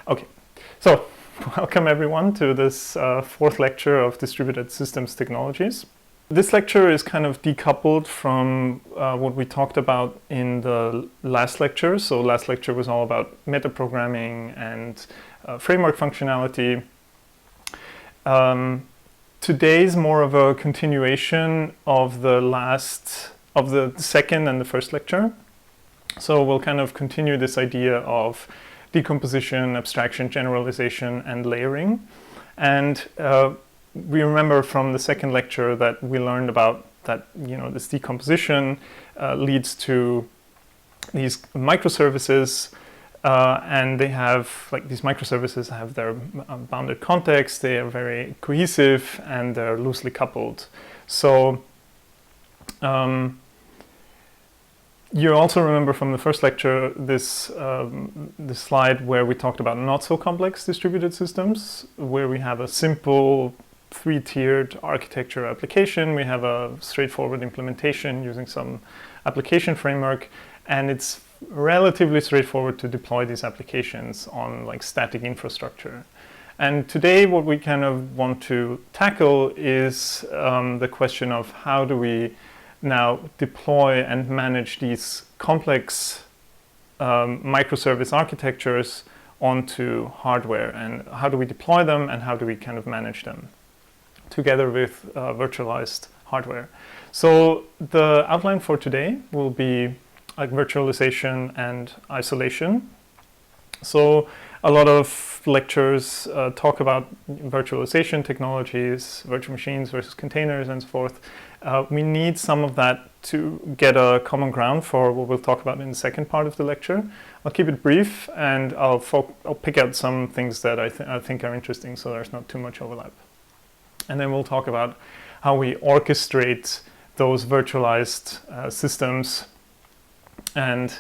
Okay, so welcome everyone to this fourth lecture of Distributed Systems Technologies. This lecture is kind of decoupled from what we talked about in the last lecture. So last lecture was all about metaprogramming and framework functionality. Today's more of a continuation of the second and the first lecture. So we'll kind of continue this idea of decomposition, abstraction, generalization, and layering. And we remember from the second lecture that we learned about that, this decomposition leads to these microservices, and they have, these microservices have their bounded context, they are very cohesive, and they're loosely coupled. So you also remember from the first lecture this slide where we talked about not so complex distributed systems, where we have a simple three-tiered architecture application. We have a straightforward implementation using some application framework, and it's relatively straightforward to deploy these applications on static infrastructure. And today what we kind of want to tackle is the question of how do we now deploy and manage these complex microservice architectures onto hardware, and how do we deploy them and how do we kind of manage them together with virtualized hardware. So the outline for today will be virtualization and isolation. So a lot of lectures talk about virtualization technologies, virtual machines versus containers and so forth. We need some of that to get a common ground for what we'll talk about in the second part of the lecture. I'll keep it brief, and I'll pick out some things that I think are interesting so there's not too much overlap. And then we'll talk about how we orchestrate those virtualized systems and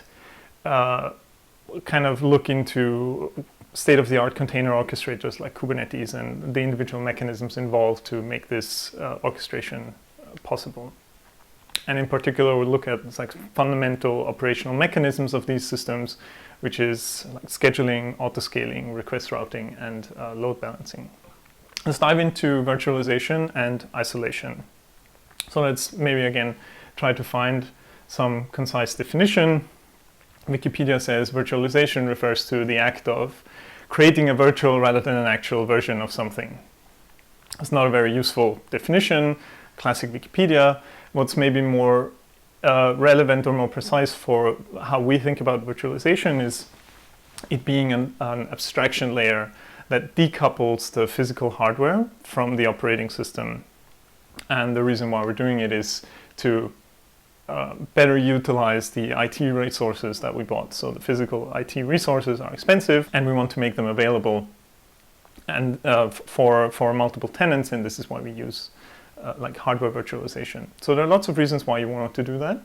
kind of look into state-of-the-art container orchestrators like Kubernetes and the individual mechanisms involved to make this orchestration possible. And in particular, we'll look at fundamental operational mechanisms of these systems, which is scheduling, autoscaling, request routing, and load balancing. Let's dive into virtualization and isolation. So let's maybe again try to find some concise definition. Wikipedia says virtualization refers to the act of creating a virtual rather than an actual version of something. It's not a very useful definition, classic Wikipedia. What's maybe more relevant or more precise for how we think about virtualization is it being an abstraction layer that decouples the physical hardware from the operating system. And the reason why we're doing it is to better utilize the IT resources that we bought. So the physical IT resources are expensive, and we want to make them available and for multiple tenants, and this is why we use hardware virtualization. So there are lots of reasons why you want to do that.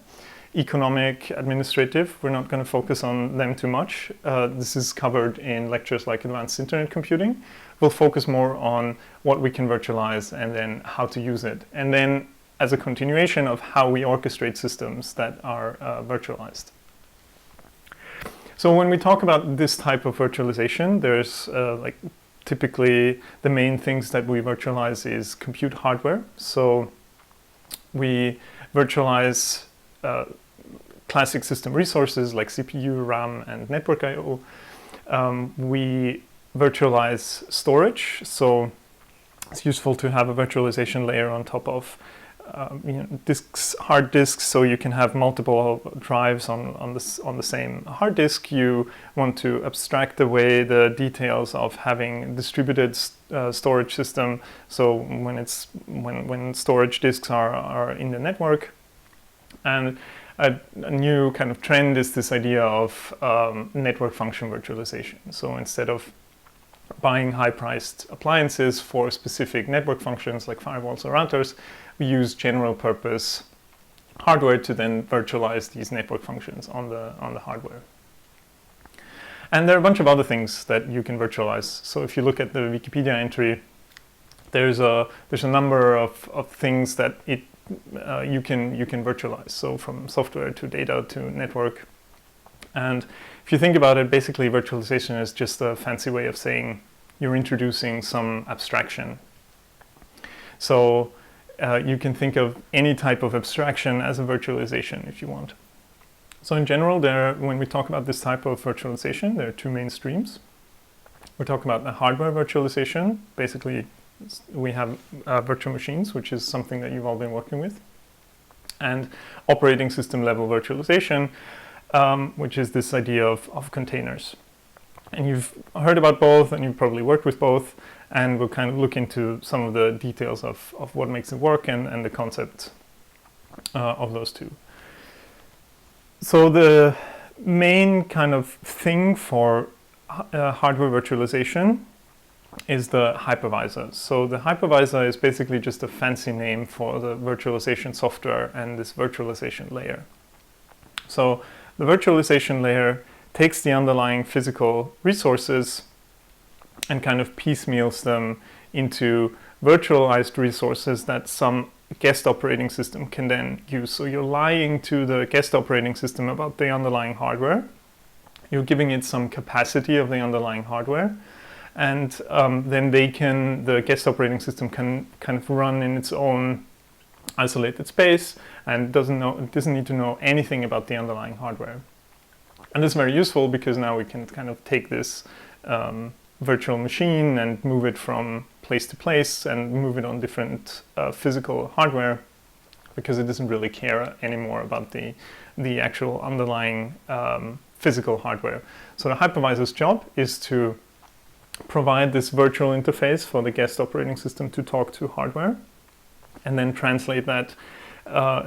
Economic, administrative, we're not going to focus on them too much. This is covered in lectures like Advanced Internet Computing. We'll focus more on what we can virtualize and then how to use it. And then as a continuation of how we orchestrate systems that are virtualized. So when we talk about this type of virtualization, there's typically the main things that we virtualize is compute hardware. So we virtualize classic system resources like CPU, RAM, and network I/O. We virtualize storage, so it's useful to have a virtualization layer on top of disks, hard disks, so you can have multiple drives on the same hard disk. You want to abstract away the details of having distributed storage system. So when storage disks are in the network, and a new kind of trend is this idea of network function virtualization. So instead of buying high-priced appliances for specific network functions like firewalls or routers, we use general-purpose hardware to then virtualize these network functions on the hardware. And there are a bunch of other things that you can virtualize. So if you look at the Wikipedia entry, there's a number of things that you can virtualize. So from software to data to network. And if if you think about it, basically virtualization is just a fancy way of saying you're introducing some abstraction. So you can think of any type of abstraction as a virtualization if you want. So in general, when we talk about this type of virtualization, there are two main streams. We're talking about the hardware virtualization. Basically, we have virtual machines, which is something that you've all been working with, and operating system level virtualization, which is this idea of containers. And you've heard about both, and you've probably worked with both, and we'll kind of look into some of the details of what makes it work and the concept of those two. So the main kind of thing for hardware virtualization is the hypervisor. So the hypervisor is basically just a fancy name for the virtualization software and this virtualization layer. So the virtualization layer takes the underlying physical resources and kind of piecemeals them into virtualized resources that some guest operating system can then use. So you're lying to the guest operating system about the underlying hardware. You're giving it some capacity of the underlying hardware, and then the guest operating system can kind of run in its own isolated space and doesn't need to know anything about the underlying hardware. And it's very useful because now we can kind of take this virtual machine and move it from place to place and move it on different physical hardware, because it doesn't really care anymore about the actual underlying physical hardware. So the hypervisor's job is to provide this virtual interface for the guest operating system to talk to hardware, and then translate that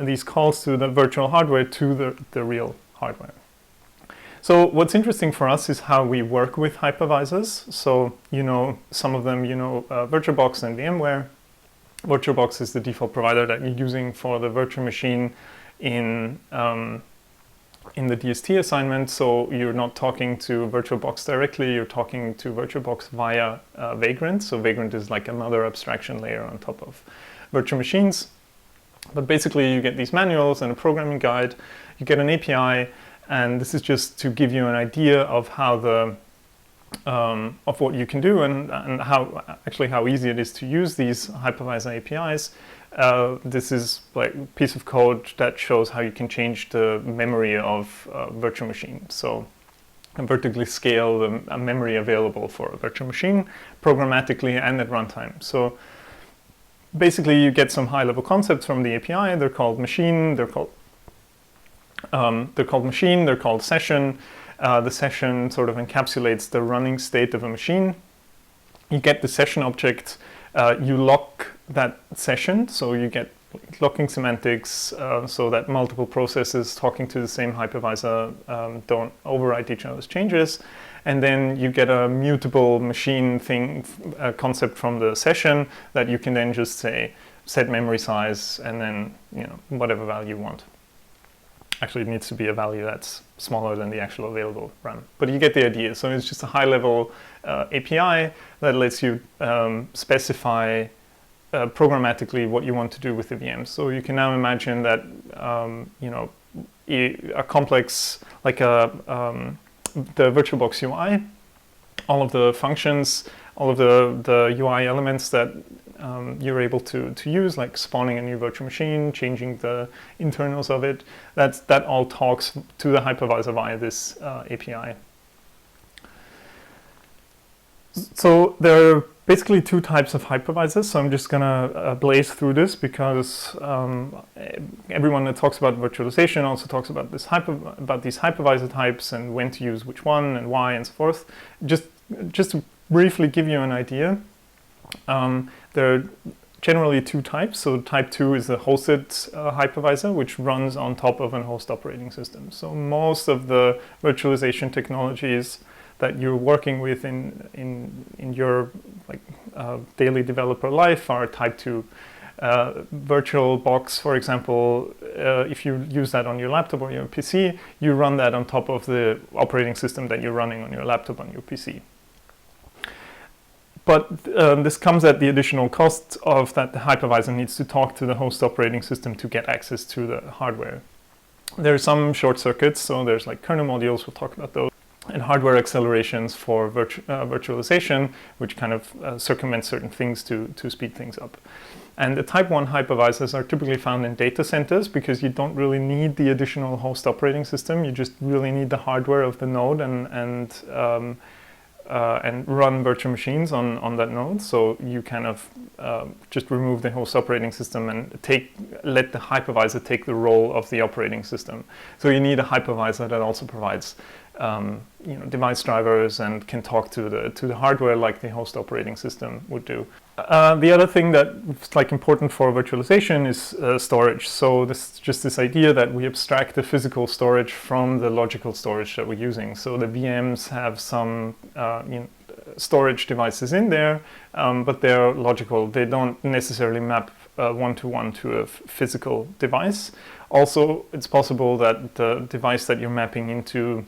these calls to the virtual hardware to the real hardware. So what's interesting for us is how we work with hypervisors. So some of them, VirtualBox and VMware. VirtualBox is the default provider that you're using for the virtual machine in the DST assignment. So you're not talking to VirtualBox directly, you're talking to VirtualBox via Vagrant. So Vagrant is like another abstraction layer on top of virtual machines. But basically you get these manuals and a programming guide, you get an API, and this is just to give you an idea of how of what you can do and how easy it is to use these hypervisor APIs. This is like a piece of code that shows how you can change the memory of a virtual machine. So vertically scale the memory available for a virtual machine programmatically and at runtime. So basically you get some high-level concepts from the API. They're called machine, they're called machine, they're called session. The session sort of encapsulates the running state of a machine. You get the session object, you lock that session, so you get locking semantics so that multiple processes talking to the same hypervisor don't overwrite each other's changes. And then you get a mutable machine concept from the session that you can then just say set memory size and then whatever value you want. Actually, it needs to be a value that's smaller than the actual available RAM. But you get the idea. So it's just a high-level API that lets you specify programmatically what you want to do with the VMs. So you can now imagine that a complex like the VirtualBox UI, all of the functions, all of the UI elements that you're able to use, like spawning a new virtual machine, changing the internals of it, that all talks to the hypervisor via this API. So there are basically two types of hypervisors. So I'm just gonna blaze through this because everyone that talks about virtualization also talks about these hypervisor types and when to use which one and why and so forth. Just to briefly give you an idea. There are generally two types. So type 2 is the hosted hypervisor, which runs on top of an host operating system. So most of the virtualization technologies that you're working with in your daily developer life are type 2. VirtualBox, for example, if you use that on your laptop or your PC, you run that on top of the operating system that you're running on your laptop on your PC. But this comes at the additional cost of that the hypervisor needs to talk to the host operating system to get access to the hardware. There are some short circuits, so there's like kernel modules, we'll talk about those. and hardware accelerations for virtualization, which kind of circumvent certain things to speed things up. And the type 1 hypervisors are typically found in data centers because you don't really need the additional host operating system. You just really need the hardware of the node and run virtual machines on that node. So you kind of just remove the host operating system and let the hypervisor take the role of the operating system. So you need a hypervisor that also provides device drivers and can talk to the hardware like the host operating system would do. The other thing that's important for virtualization is storage. So this idea that we abstract the physical storage from the logical storage that we're using. So the VMs have some storage devices in there, but they're logical. They don't necessarily map one-to-one to a physical device. Also, it's possible that the device that you're mapping into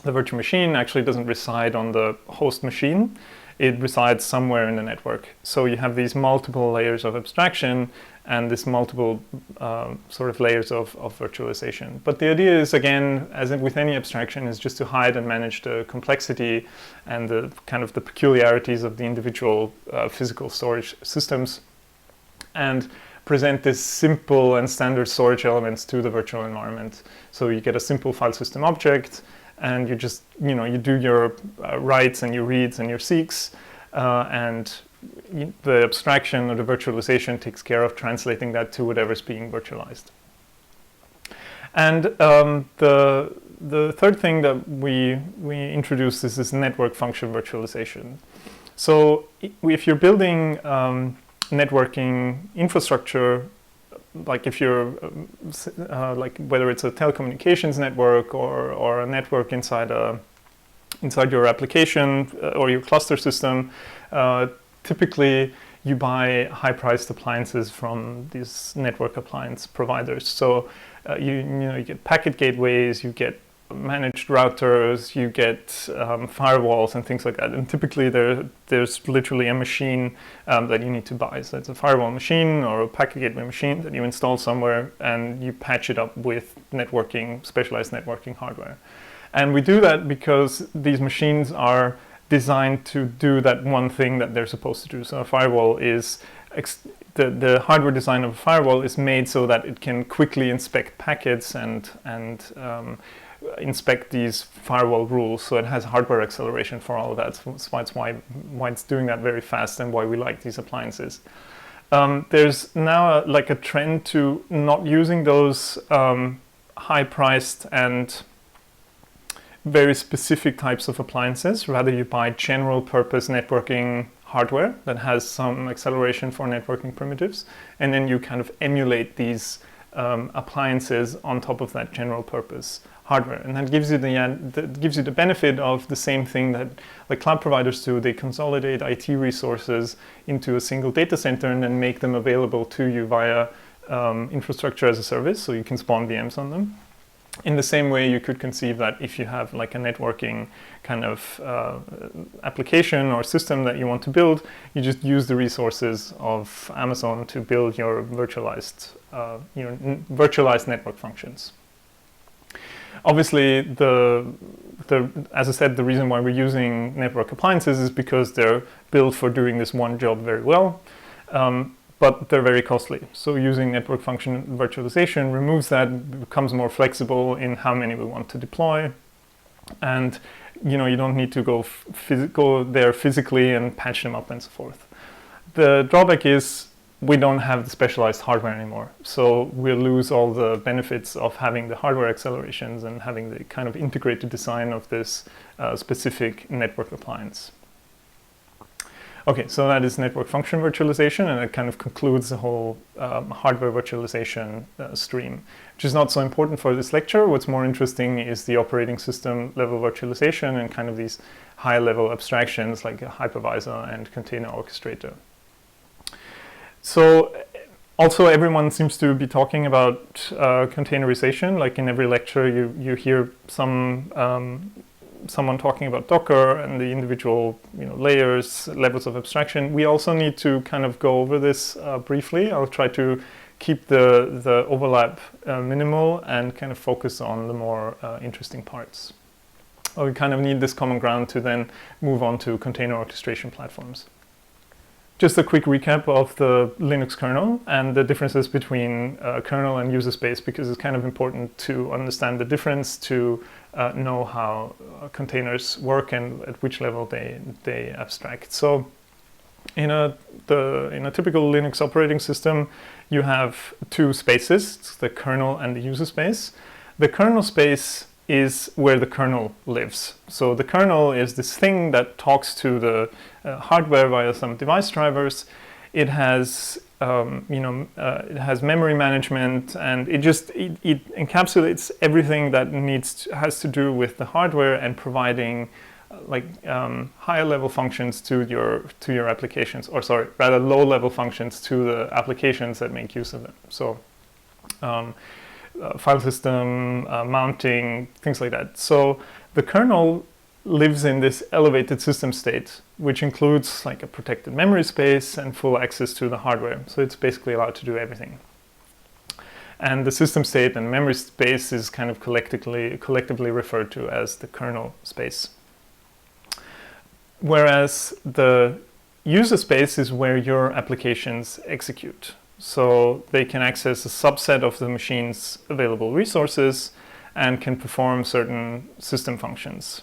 the virtual machine actually doesn't reside on the host machine. It resides somewhere in the network. So you have these multiple layers of abstraction and this multiple sort of layers of virtualization. But the idea is, again, as with any abstraction, is just to hide and manage the complexity and the kind of the peculiarities of the individual physical storage systems, and present this simple and standard storage elements to the virtual environment. So you get a simple file system object, and you just, you do your writes and your reads and your seeks, and the abstraction or the virtualization takes care of translating that to whatever's being virtualized. And the third thing that we introduced is this network function virtualization. So if you're building networking infrastructure, like if you're whether it's a telecommunications network or a network inside your application or your cluster system, typically you buy high-priced appliances from these network appliance providers. So you get packet gateways, you get managed routers, you get firewalls and things like that. And typically there's literally a machine that you need to buy. So it's a firewall machine or a packet gateway machine that you install somewhere and you patch it up with specialized networking hardware. And we do that because these machines are designed to do that one thing that they're supposed to do. So a firewall is the hardware design of a firewall is made so that it can quickly inspect packets and inspect these firewall rules. So it has hardware acceleration for all of that. So that's why it's doing that very fast and why we like these appliances. There's now a trend to not using those high-priced and very specific types of appliances. Rather, you buy general purpose networking hardware that has some acceleration for networking primitives, and then you kind of emulate these appliances on top of that general purpose hardware, and that gives you the benefit of the same thing that like cloud providers do. They consolidate IT resources into a single data center and then make them available to you via infrastructure as a service, so you can spawn VMs on them. In the same way, you could conceive that if you have like a networking kind of application or system that you want to build, you just use the resources of Amazon to build your virtualized network functions. Obviously, as I said, the reason why we're using network appliances is because they're built for doing this one job very well. But they're very costly. So using network function virtualization removes that, becomes more flexible in how many we want to deploy. And you don't need to go there physically and patch them up and so forth. The drawback is we don't have the specialized hardware anymore. So we'll lose all the benefits of having the hardware accelerations and having the kind of integrated design of this specific network appliance. Okay, so that is network function virtualization, and it kind of concludes the whole hardware virtualization stream, which is not so important for this lecture. What's more interesting is the operating system level virtualization and kind of these high level abstractions like a hypervisor and container orchestrator. So also everyone seems to be talking about containerization. Like in every lecture you hear someone talking about Docker and the individual levels of abstraction. We also need to kind of go over this briefly. I'll try to keep the overlap minimal and kind of focus on the more interesting parts. So we kind of need this common ground to then move on to container orchestration platforms. Just a quick recap of the Linux kernel and the differences between kernel and user space, because it's kind of important to understand the difference to know how containers work and at which level they abstract. So in a typical Linux operating system, you have two spaces, the kernel and the user space. The kernel space is where the kernel lives. So the kernel is this thing that talks to the hardware via some device drivers. It has it has memory management, and it encapsulates everything that has to do with the hardware and providing higher level functions to your applications, or sorry, rather low level functions to the applications that make use of them. So file system, mounting, things like that. So the kernel lives in this elevated system state, which includes like a protected memory space and full access to the hardware. So it's basically allowed to do everything. And the system state and memory space is kind of collectively referred to as the kernel space. Whereas the user space is where your applications execute. So they can access a subset of the machine's available resources and can perform certain system functions.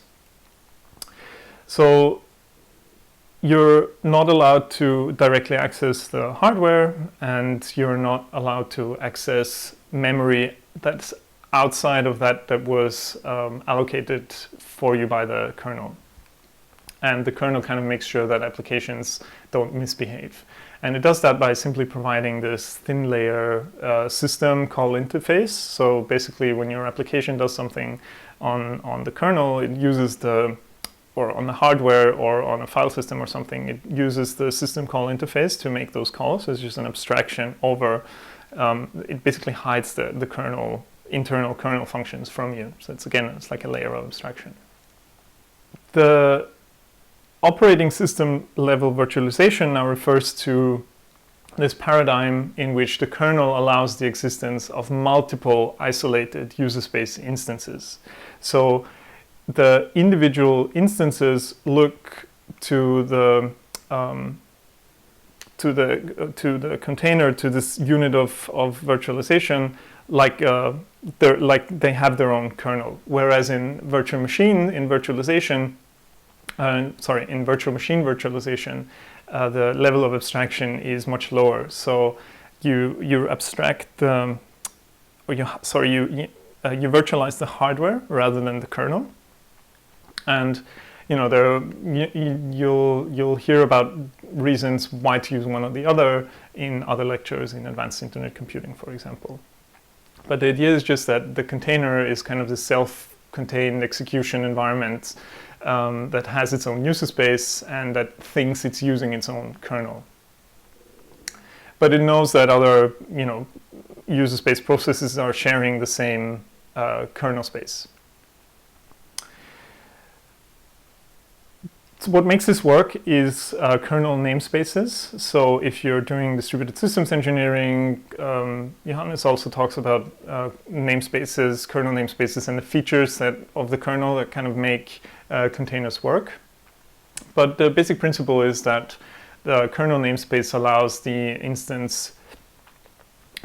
So you're not allowed to directly access the hardware, and you're not allowed to access memory that's outside of that was allocated for you by the kernel. And the kernel kind of makes sure that applications don't misbehave. And it does that by simply providing this thin layer system call interface. So basically when your application does something on the kernel, it uses or on the hardware or on a file system or something, it uses the system call interface to make those calls. So it's just an abstraction over, it basically hides the internal kernel functions from you. So it's like a layer of abstraction. The operating system level virtualization now refers to this paradigm in which the kernel allows the existence of multiple isolated user space instances. So the individual instances look to the container, to this unit of virtualization, like they have their own kernel. Whereas in virtual machine virtualization, the level of abstraction is much lower. So you abstract you virtualize the hardware rather than the kernel. And you'll hear about reasons why to use one or the other in other lectures in advanced internet computing, for example. But the idea is just that the container is kind of the self-contained execution environment that has its own user space and that thinks it's using its own kernel. But it knows that other, user space processes are sharing the same kernel space. So what makes this work is kernel namespaces. So if you're doing distributed systems engineering, Johannes also talks about namespaces, kernel namespaces, and the features of the kernel that kind of make containers work. But the basic principle is that the kernel namespace allows the instance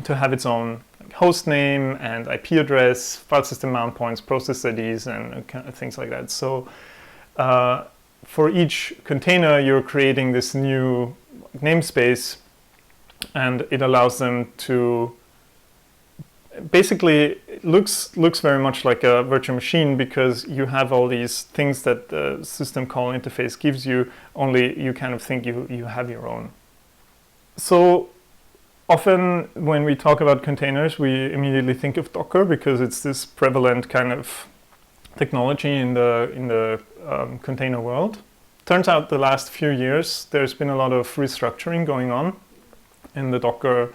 to have its own host name and IP address, file system mount points, process IDs, and things like that. So for each container, you're creating this new namespace, and it allows them to basically it looks very much like a virtual machine, because you have all these things that the system call interface gives you, only you kind of think you have your own. So often when we talk about containers, we immediately think of Docker, because it's this prevalent kind of technology in the container world. Turns out the last few years there's been a lot of restructuring going on in the Docker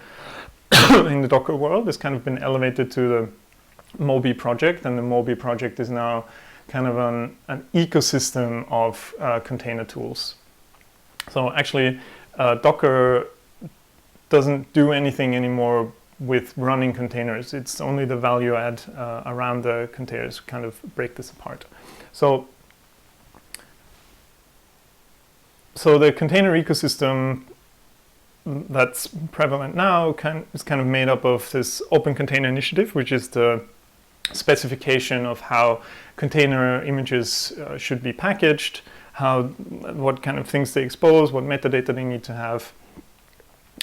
world. It's kind of been elevated to the Moby project, and the Moby project is now kind of an ecosystem of container tools. So actually Docker doesn't do anything anymore with running containers. It's only the value add around the containers kind of break this apart. So So the container ecosystem that's prevalent now is kind of made up of this Open Container Initiative, which is the specification of how container images should be packaged, what kind of things they expose, what metadata they need to have.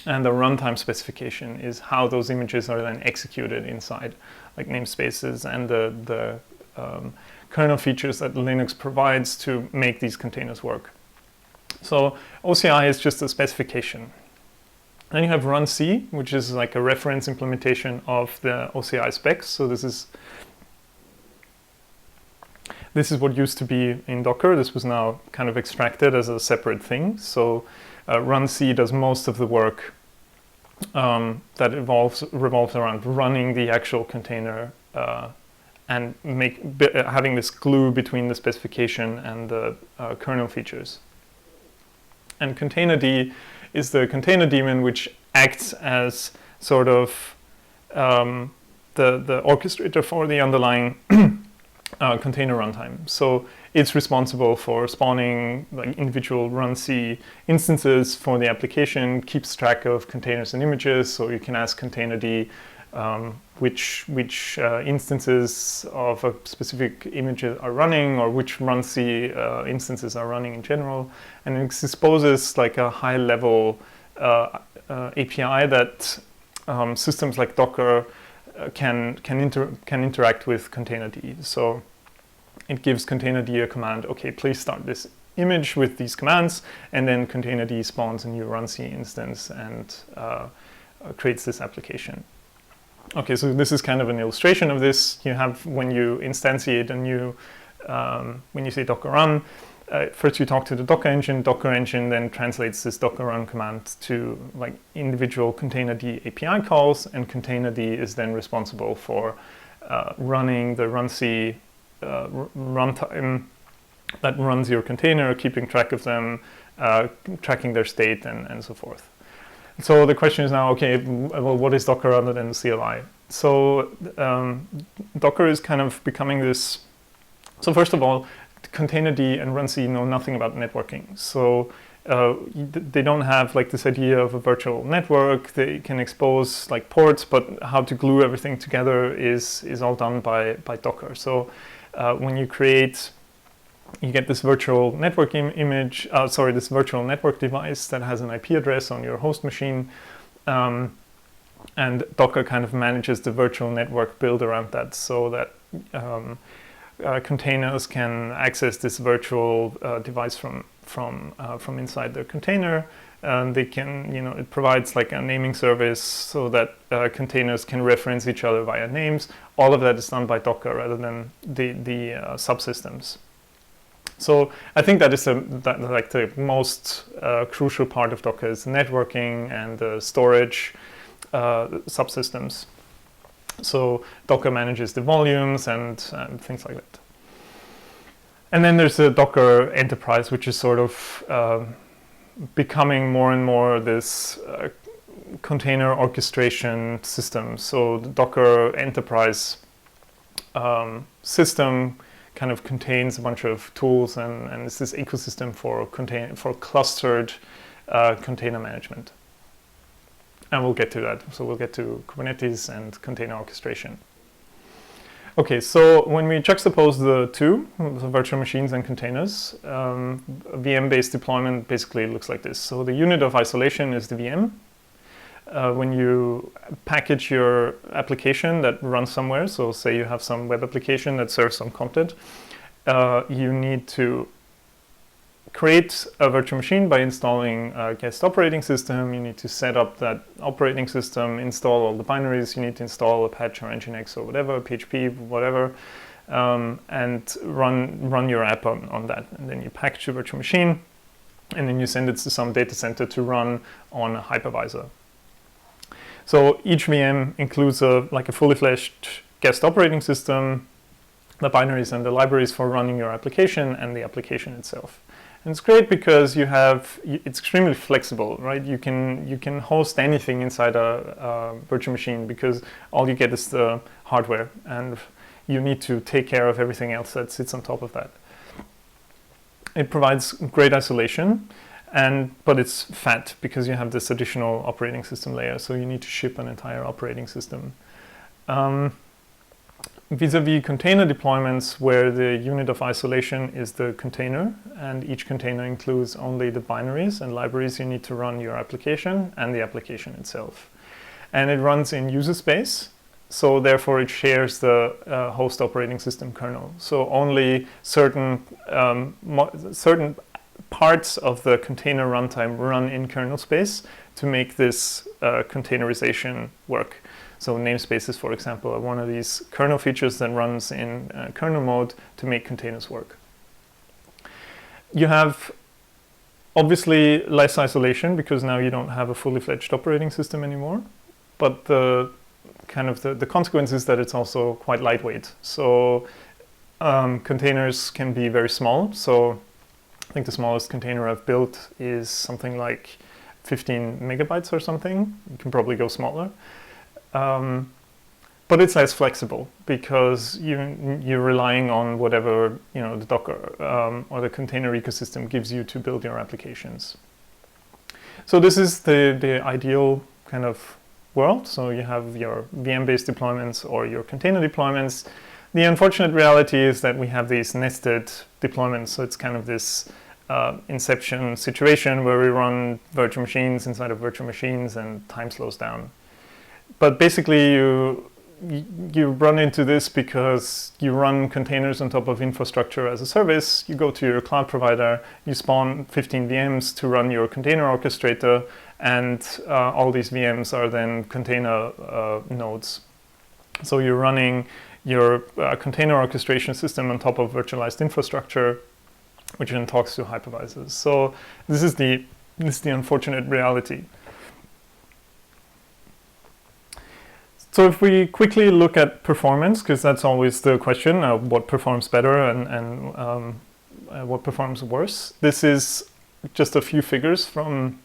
And the runtime specification is how those images are then executed inside, like namespaces and the kernel features that Linux provides to make these containers work. So OCI is just a specification. Then you have runc, which is like a reference implementation of the OCI specs. So this is what used to be in Docker. This was now kind of extracted as a separate thing. So runc does most of the work that revolves around running the actual container and having this glue between the specification and the kernel features. And containerd is the container daemon, which acts as sort of the orchestrator for the underlying container runtime. So it's responsible for spawning like individual runc instances for the application, keeps track of containers and images. So you can ask containerd which instances of a specific image are running, or which runc instances are running in general, and it exposes like a high-level API that systems like Docker can interact with containerd. So it gives containerd a command, okay, please start this image with these commands, and then containerd spawns a new runc instance and creates this application. Okay, so this is kind of an illustration of this. You have, when you instantiate a new, when you say Docker run, first you talk to the Docker engine then translates this Docker run command to like individual containerd API calls, and containerd is then responsible for running the runc runtime that runs your container, keeping track of them, tracking their state, and so forth. So the question is now, okay, well, what is Docker other than the CLI? So Docker is kind of becoming this. So first of all, containerd and runc know nothing about networking. So they don't have like this idea of a virtual network. They can expose like ports, but how to glue everything together is all done by Docker. So when you create, you get this virtual network this virtual network device that has an IP address on your host machine, and Docker kind of manages the virtual network build around that, so that containers can access this virtual device from inside their container. They can, it provides like a naming service so that containers can reference each other via names. All of that is done by Docker rather than the subsystems. So I think that is like the most crucial part of Docker is networking and the storage subsystems. So Docker manages the volumes and things like that. And then there's the Docker Enterprise, which is sort of becoming more and more this container orchestration system. So the Docker Enterprise system kind of contains a bunch of tools, and it's this ecosystem for clustered container management. And we'll get to that. So we'll get to Kubernetes and container orchestration. Okay, so when we juxtapose the two, the virtual machines and containers, a VM-based deployment basically looks like this. So the unit of isolation is the VM. When you package your application that runs somewhere, so say you have some web application that serves some content, you need to create a virtual machine by installing a guest operating system. You need to set up that operating system, install all the binaries. You need to install Apache or Nginx or whatever, PHP, whatever, and run your app on that. And then you package your virtual machine, and then you send it to some data center to run on a hypervisor. So each VM includes a fully fledged guest operating system, the binaries and the libraries for running your application, and the application itself. And it's great because it's extremely flexible, right? You can host anything inside a virtual machine because all you get is the hardware, and you need to take care of everything else that sits on top of that. It provides great isolation, But it's fat because you have this additional operating system layer, so you need to ship an entire operating system. Vis-a-vis container deployments, where the unit of isolation is the container, and each container includes only the binaries and libraries you need to run your application and the application itself. And it runs in user space, so therefore it shares the host operating system kernel. So only certain parts of the container runtime run in kernel space to make this containerization work. So namespaces, for example, are one of these kernel features that runs in kernel mode to make containers work. You have obviously less isolation because now you don't have a fully fledged operating system anymore. But the consequence is that it's also quite lightweight. So containers can be very small. So I think the smallest container I've built is something like 15 megabytes or something. You can probably go smaller. But it's less flexible because you're relying on whatever the Docker or the container ecosystem gives you to build your applications. So this is the ideal kind of world. So you have your VM-based deployments or your container deployments. The unfortunate reality is that we have these nested deployments. So it's kind of this inception situation where we run virtual machines inside of virtual machines and time slows down. But basically you run into this because you run containers on top of infrastructure as a service. You go to your cloud provider, you spawn 15 VMs to run your container orchestrator, and all these VMs are then container nodes. So you're running your container orchestration system on top of virtualized infrastructure, which then talks to hypervisors. So this is the unfortunate reality. So if we quickly look at performance, because that's always the question, what performs better and what performs worse. This is just a few figures from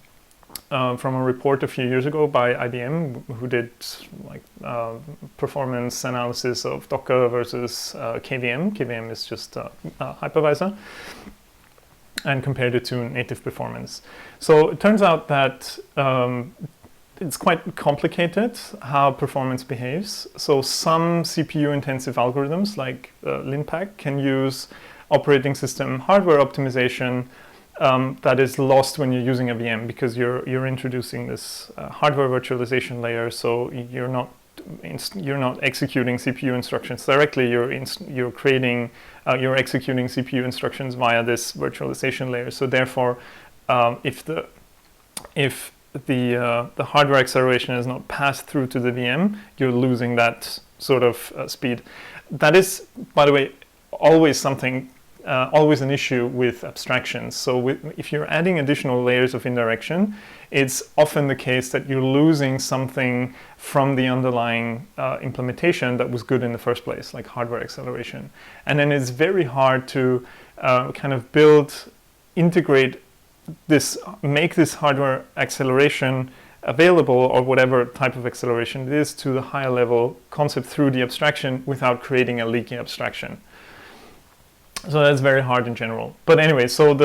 a report a few years ago by IBM, who did performance analysis of Docker versus KVM. KVM is just a hypervisor, and compared it to native performance. So it turns out that it's quite complicated how performance behaves. So some CPU-intensive algorithms like LinPack can use operating system hardware optimization that is lost when you're using a VM because you're introducing this hardware virtualization layer. So you're not executing CPU instructions directly. You're executing CPU instructions via this virtualization layer. So therefore, if the hardware acceleration is not passed through to the VM, you're losing that sort of speed. That is, by the way, always an issue with abstractions. So if you're adding additional layers of indirection, it's often the case that you're losing something from the underlying implementation that was good in the first place, like hardware acceleration. And then it's very hard to integrate make this hardware acceleration available, or whatever type of acceleration it is, to the higher level concept through the abstraction without creating a leaky abstraction. So that's very hard in general. But anyway, so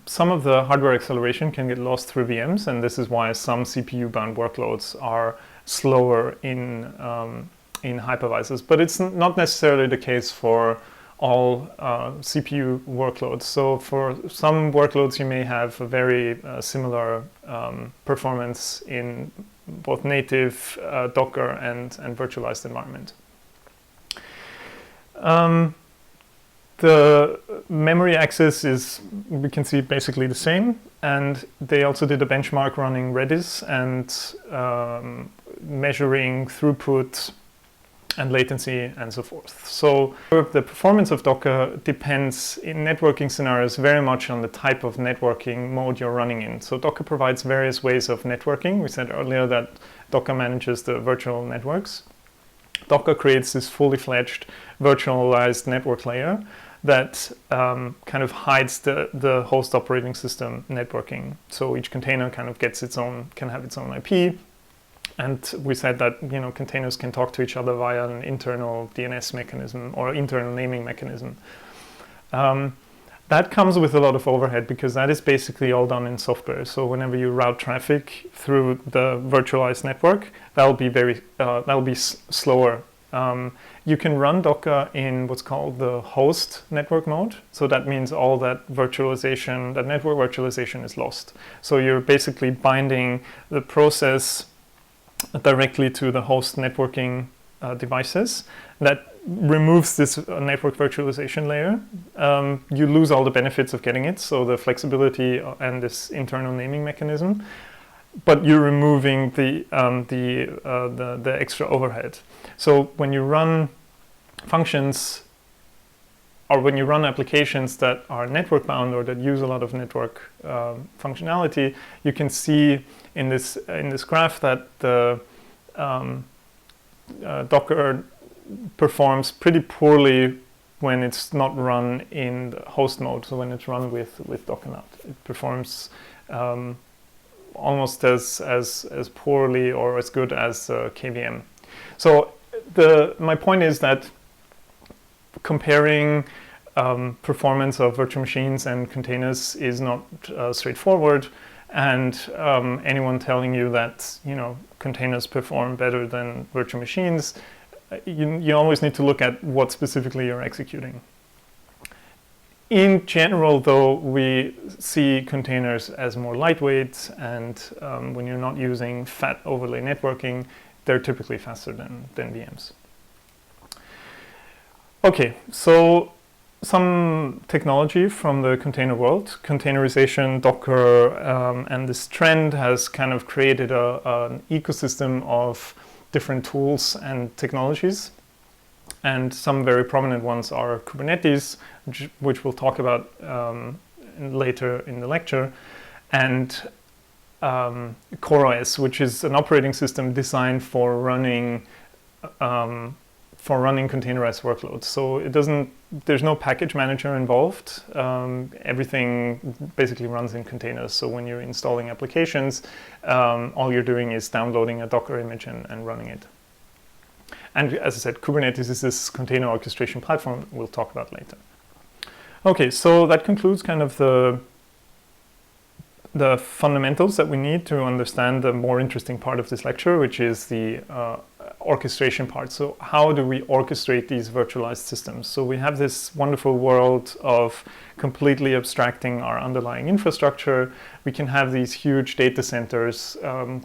some of the hardware acceleration can get lost through VMs, and this is why some CPU-bound workloads are slower in hypervisors. But it's not necessarily the case for all CPU workloads. So for some workloads, you may have a very similar performance in both native Docker and virtualized environment. The memory access is, we can see, basically the same. And they also did a benchmark running Redis and measuring throughput and latency and so forth. So the performance of Docker depends in networking scenarios very much on the type of networking mode you're running in. So Docker provides various ways of networking. We said earlier that Docker manages the virtual networks. Docker creates this fully fledged virtualized network layer that kind of hides the host operating system networking. So each container kind of can have its own IP. And we said that containers can talk to each other via an internal DNS mechanism or internal naming mechanism. That That comes with a lot of overhead because that is basically all done in software. So whenever you route traffic through the virtualized network, that'll be slower. You can run Docker in what's called the host network mode. So that means all that virtualization, that network virtualization is lost. So you're basically binding the process directly to the host networking devices. That removes this network virtualization layer. You lose all the benefits of getting it, so the flexibility and this internal naming mechanism, but you're removing the extra overhead. So when you run functions or when you run applications that are network bound or that use a lot of network functionality, you can see in this graph that the Docker performs pretty poorly when it's not run in the host mode. So when it's run with Docker nut, it performs almost as poorly or as good as KVM. So my point is that comparing performance of virtual machines and containers is not straightforward. And anyone telling you that containers perform better than virtual machines, you always need to look at what specifically you're executing. In general, though, we see containers as more lightweight, and when you're not using fat overlay networking, they're typically faster than VMs. Okay, so some technology from the container world. Containerization, Docker, and this trend has kind of created an ecosystem of different tools and technologies. And some very prominent ones are Kubernetes, which we'll talk about later in the lecture, and CoreOS, which is an operating system designed for running containerized workloads. So there's no package manager involved. Everything basically runs in containers. So when you're installing applications, all you're doing is downloading a Docker image and running it. And as I said, Kubernetes is this container orchestration platform we'll talk about later. Okay, so that concludes kind of the fundamentals that we need to understand the more interesting part of this lecture, which is the orchestration part. So how do we orchestrate these virtualized systems? So we have this wonderful world of completely abstracting our underlying infrastructure. We can have these huge data centers,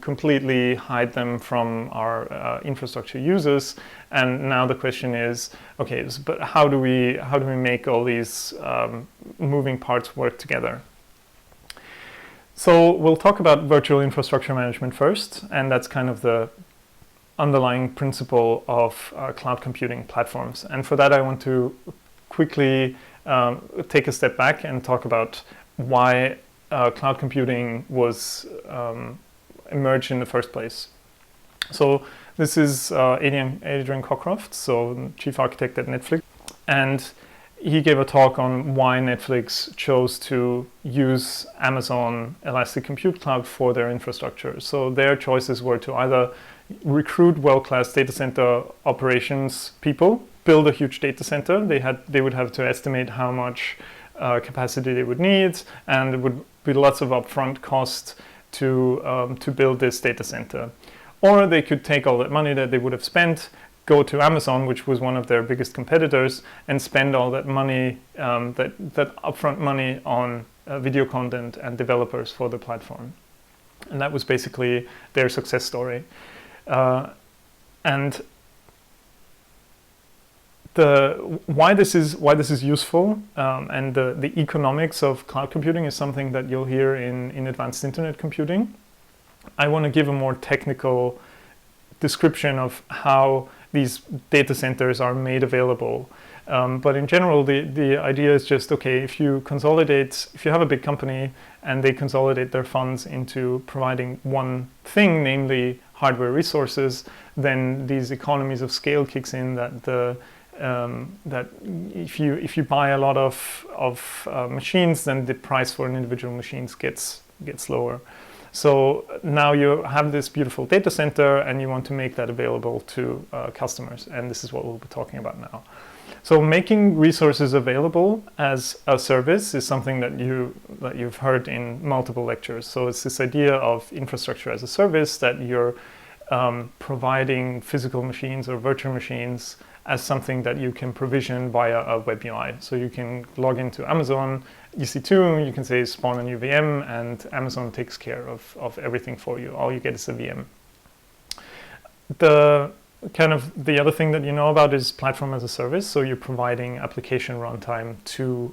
completely hide them from our infrastructure users. And now the question is, okay, but how do we make all these moving parts work together? So we'll talk about virtual infrastructure management first, and that's kind of the underlying principle of cloud computing platforms. And for that, I want to quickly take a step back and talk about why cloud computing was emerged in the first place. So this is Adrian Cockcroft, so chief architect at Netflix, and he gave a talk on why Netflix chose to use Amazon Elastic Compute Cloud for their infrastructure. So their choices were to either recruit world-class data center operations people, build a huge data center. They would have to estimate how much capacity they would need, and there would be lots of upfront cost to build this data center. Or they could take all that money that they would have spent, go to Amazon, which was one of their biggest competitors, and spend all that money, that upfront money on video content and developers for the platform. And that was basically their success story. And why this is useful and the economics of cloud computing is something that you'll hear in advanced internet computing. I want to give a more technical description of how these data centers are made available. But in general, the idea is just, okay, if you have a big company and they consolidate their funds into providing one thing, namely hardware resources, then these economies of scale kicks in that if you buy a lot of machines, then the price for an individual machine gets lower. So now you have this beautiful data center and you want to make that available to customers, and this is what we'll be talking about now. So making resources available as a service is something that you've heard in multiple lectures. So it's this idea of infrastructure as a service, that you're providing physical machines or virtual machines as something that you can provision via a web UI. So you can log into Amazon EC2, you can say spawn a new VM, and Amazon takes care of everything for you. All you get is a VM. The other thing that you know about is platform as a service. So you're providing application runtime to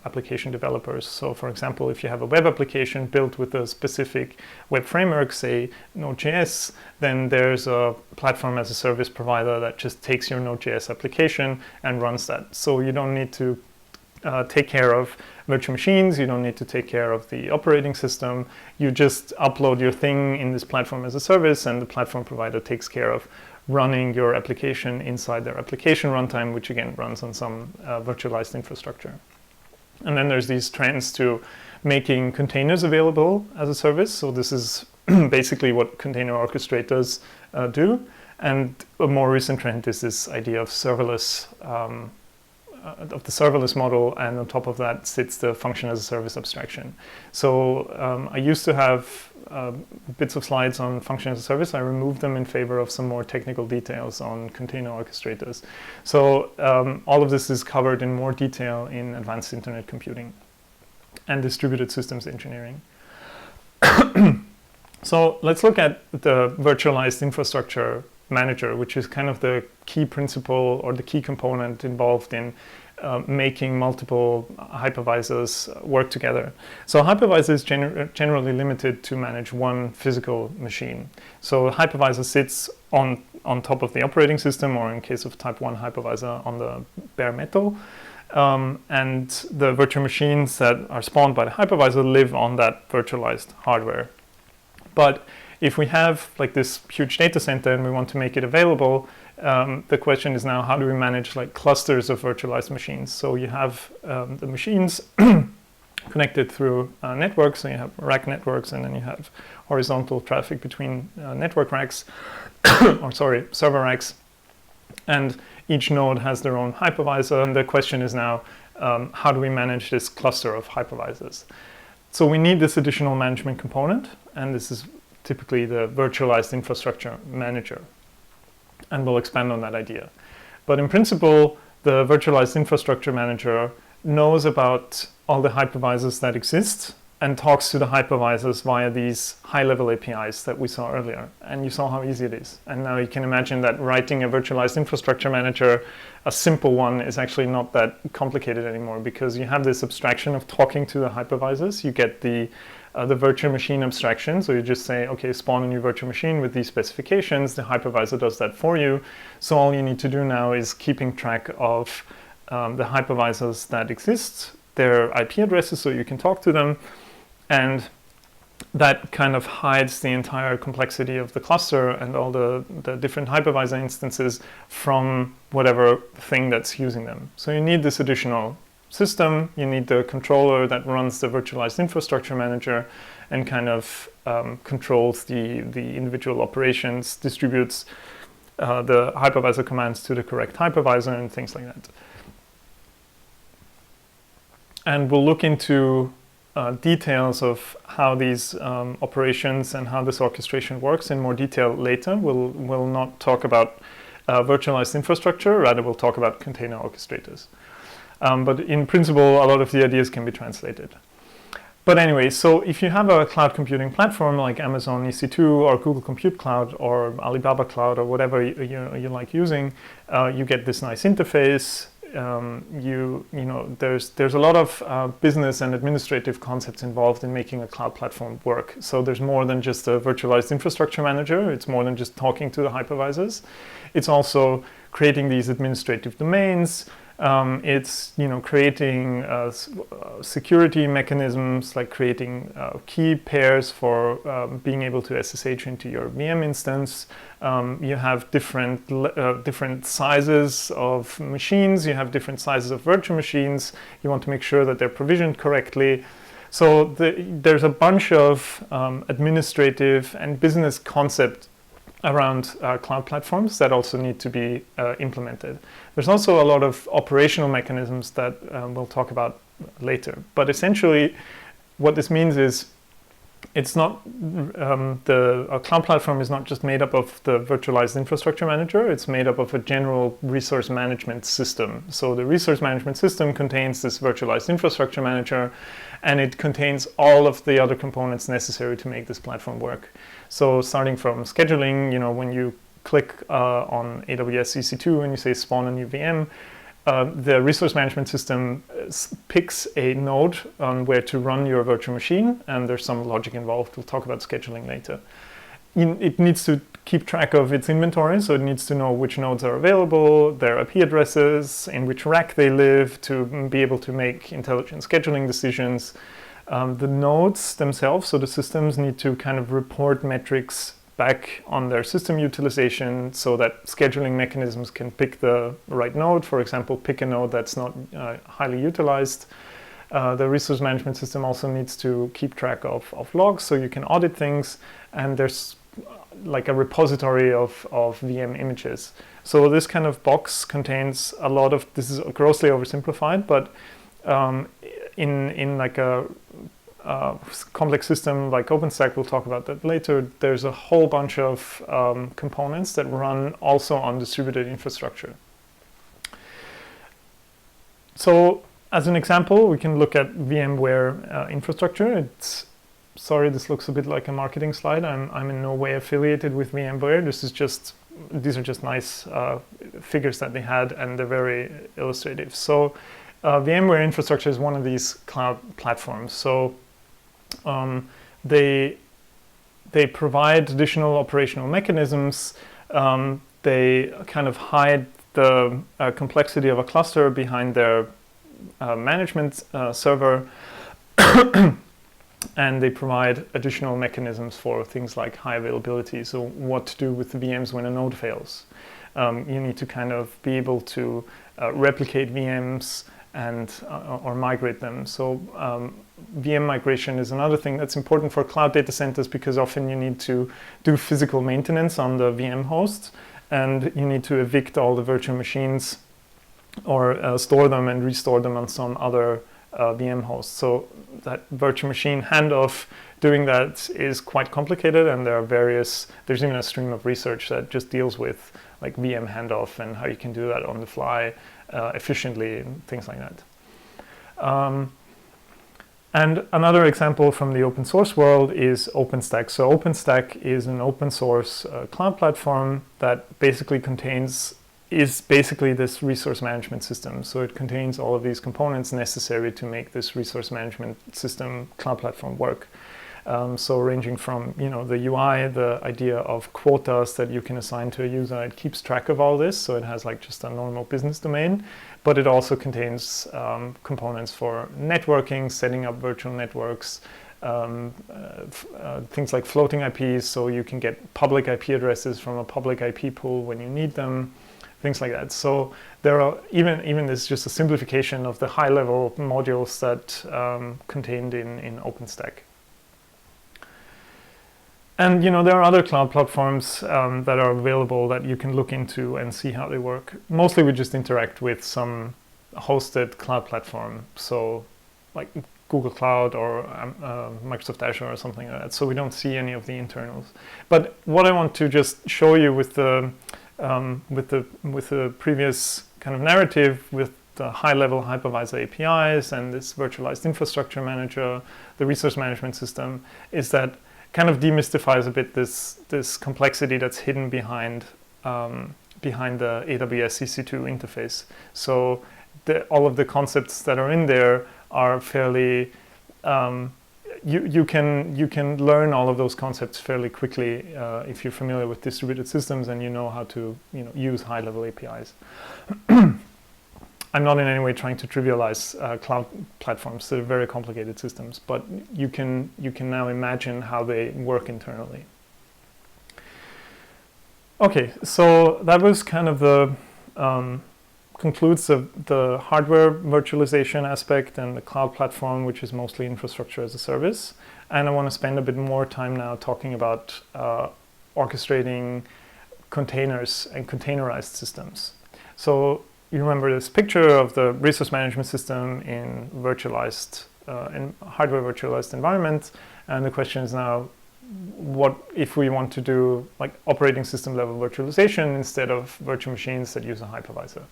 application developers. So for example, if you have a web application built with a specific web framework, say Node.js, then there's a platform as a service provider that just takes your Node.js application and runs that. So you don't need to take care of virtual machines, you don't need to take care of the operating system. You just upload your thing in this platform as a service, and the platform provider takes care of running your application inside their application runtime, which again runs on some virtualized infrastructure. And then there's these trends to making containers available as a service. So this is basically what container orchestrators do. And a more recent trend is this idea of serverless, of the serverless model, and on top of that sits the function as a service abstraction. So I used to have bits of slides on function as a service. I removed them in favor of some more technical details on container orchestrators. So all of this is covered in more detail in advanced internet computing and distributed systems engineering. So let's look at the virtualized infrastructure manager, which is kind of the key principle or the key component involved in making multiple hypervisors work together. So a hypervisor is generally limited to manage one physical machine. So a hypervisor sits on top of the operating system, or in case of type 1 hypervisor, on the bare metal. And the virtual machines that are spawned by the hypervisor live on that virtualized hardware. But if we have like this huge data center and we want to make it available, the question is now, how do we manage like clusters of virtualized machines? So you have the machines connected through networks, so you have rack networks, and then you have horizontal traffic between network racks, or sorry, server racks. And each node has their own hypervisor. And the question is now, how do we manage this cluster of hypervisors? So we need this additional management component, and this is typically the virtualized infrastructure manager. And we'll expand on that idea. But in principle, the virtualized infrastructure manager knows about all the hypervisors that exist and talks to the hypervisors via these high-level APIs that we saw earlier. And you saw how easy it is. And now you can imagine that writing a virtualized infrastructure manager, a simple one, is actually not that complicated anymore, because you have this abstraction of talking to the hypervisors. You get the virtual machine abstraction. So you just say, okay, spawn a new virtual machine with these specifications. The hypervisor does that for you. So all you need to do now is keeping track of the hypervisors that exist, their IP addresses, so you can talk to them. And that kind of hides the entire complexity of the cluster and all the different hypervisor instances from whatever thing that's using them. So you need this additional system. You need the controller that runs the virtualized infrastructure manager and kind of controls the individual operations, distributes the hypervisor commands to the correct hypervisor and things like that. And we'll look into details of how these operations and how this orchestration works in more detail later. We'll not talk about virtualized infrastructure, rather we'll talk about container orchestrators. But in principle, a lot of the ideas can be translated. But anyway, so if you have a cloud computing platform like Amazon EC2 or Google Compute Cloud or Alibaba Cloud or whatever you like using, you get this nice interface. There's a lot of business and administrative concepts involved in making a cloud platform work. So there's more than just a virtualized infrastructure manager. It's more than just talking to the hypervisors. It's also creating these administrative domains. It's creating security mechanisms, like creating key pairs for being able to SSH into your VM instance. You have different sizes of machines. You have different sizes of virtual machines. You want to make sure that they're provisioned correctly. So there's a bunch of administrative and business concept around cloud platforms that also need to be implemented. There's also a lot of operational mechanisms that we'll talk about later. But essentially, what this means is it's not a cloud platform is not just made up of the virtualized infrastructure manager. It's made up of a general resource management system. So the resource management system contains this virtualized infrastructure manager, and it contains all of the other components necessary to make this platform work. So starting from scheduling, when you click on AWS EC2 and you say spawn a new VM, the resource management system picks a node on where to run your virtual machine, and there's some logic involved. We'll talk about scheduling later. It needs to keep track of its inventory, so it needs to know which nodes are available, their IP addresses, in which rack they live, to be able to make intelligent scheduling decisions. The nodes themselves, so the systems, need to kind of report metrics back on their system utilization so that scheduling mechanisms can pick the right node. For example, pick a node that's not highly utilized. The resource management system also needs to keep track of logs so you can audit things. And there's like a repository of VM images. So this kind of box contains a lot of, this is grossly oversimplified, but in like a complex system like OpenStack, we'll talk about that later, there's a whole bunch of components that run also on distributed infrastructure. So as an example, we can look at VMware infrastructure. Sorry, this looks a bit like a marketing slide. I'm in no way affiliated with VMware. These are just nice figures that they had, and they're very illustrative. So VMware infrastructure is one of these cloud platforms. So they provide additional operational mechanisms. They kind of hide the complexity of a cluster behind their management server, and they provide additional mechanisms for things like high availability. So what to do with the VMs when a node fails. You need to kind of be able to replicate VMs and or migrate them. So VM migration is another thing that's important for cloud data centers, because often you need to do physical maintenance on the VM hosts, and you need to evict all the virtual machines or store them and restore them on some other VM host. So that virtual machine handoff, doing that is quite complicated, and there's even a stream of research that just deals with like VM handoff and how you can do that on the fly efficiently and things like that. And another example from the open source world is OpenStack. So OpenStack is an open source cloud platform that basically is basically this resource management system. So it contains all of these components necessary to make this resource management system cloud platform work. So ranging from the UI, the idea of quotas that you can assign to a user, it keeps track of all this. So it has like just a normal business domain, but it also contains components for networking, setting up virtual networks, things like floating IPs, so you can get public IP addresses from a public IP pool when you need them. Things like that. So there are even this is just a simplification of the high-level modules that contained in OpenStack. And there are other cloud platforms that are available that you can look into and see how they work. Mostly we just interact with some hosted cloud platform, so like Google Cloud or Microsoft Azure or something like that. So we don't see any of the internals. But what I want to just show you with the previous kind of narrative, with the high-level hypervisor APIs and this virtualized infrastructure manager, the resource management system, is that kind of demystifies a bit this complexity that's hidden behind the AWS EC2 interface. So all of the concepts that are in there are fairly you can learn all of those concepts fairly quickly if you're familiar with distributed systems and you know how to use high-level APIs. I'm not in any way trying to trivialize cloud platforms. They're very complicated systems, but you can now imagine how they work internally. Okay, so that was kind of the concludes the hardware virtualization aspect and the cloud platform, which is mostly infrastructure as a service. And I want to spend a bit more time now talking about orchestrating containers and containerized systems. So you remember this picture of the resource management system in virtualized, in hardware virtualized environment, and the question is now, what if we want to do like operating system level virtualization instead of virtual machines that use a hypervisor?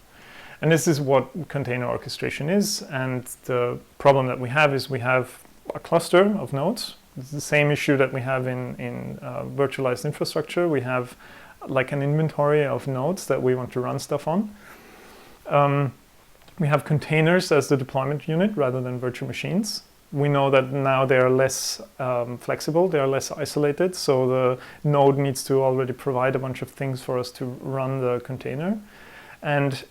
And this is what container orchestration is. And the problem that we have is we have a cluster of nodes. It's the same issue that we have in virtualized infrastructure. We have like an inventory of nodes that we want to run stuff on. We have containers as the deployment unit rather than virtual machines. We know that now they are less flexible, they are less isolated, so the node needs to already provide a bunch of things for us to run the container. And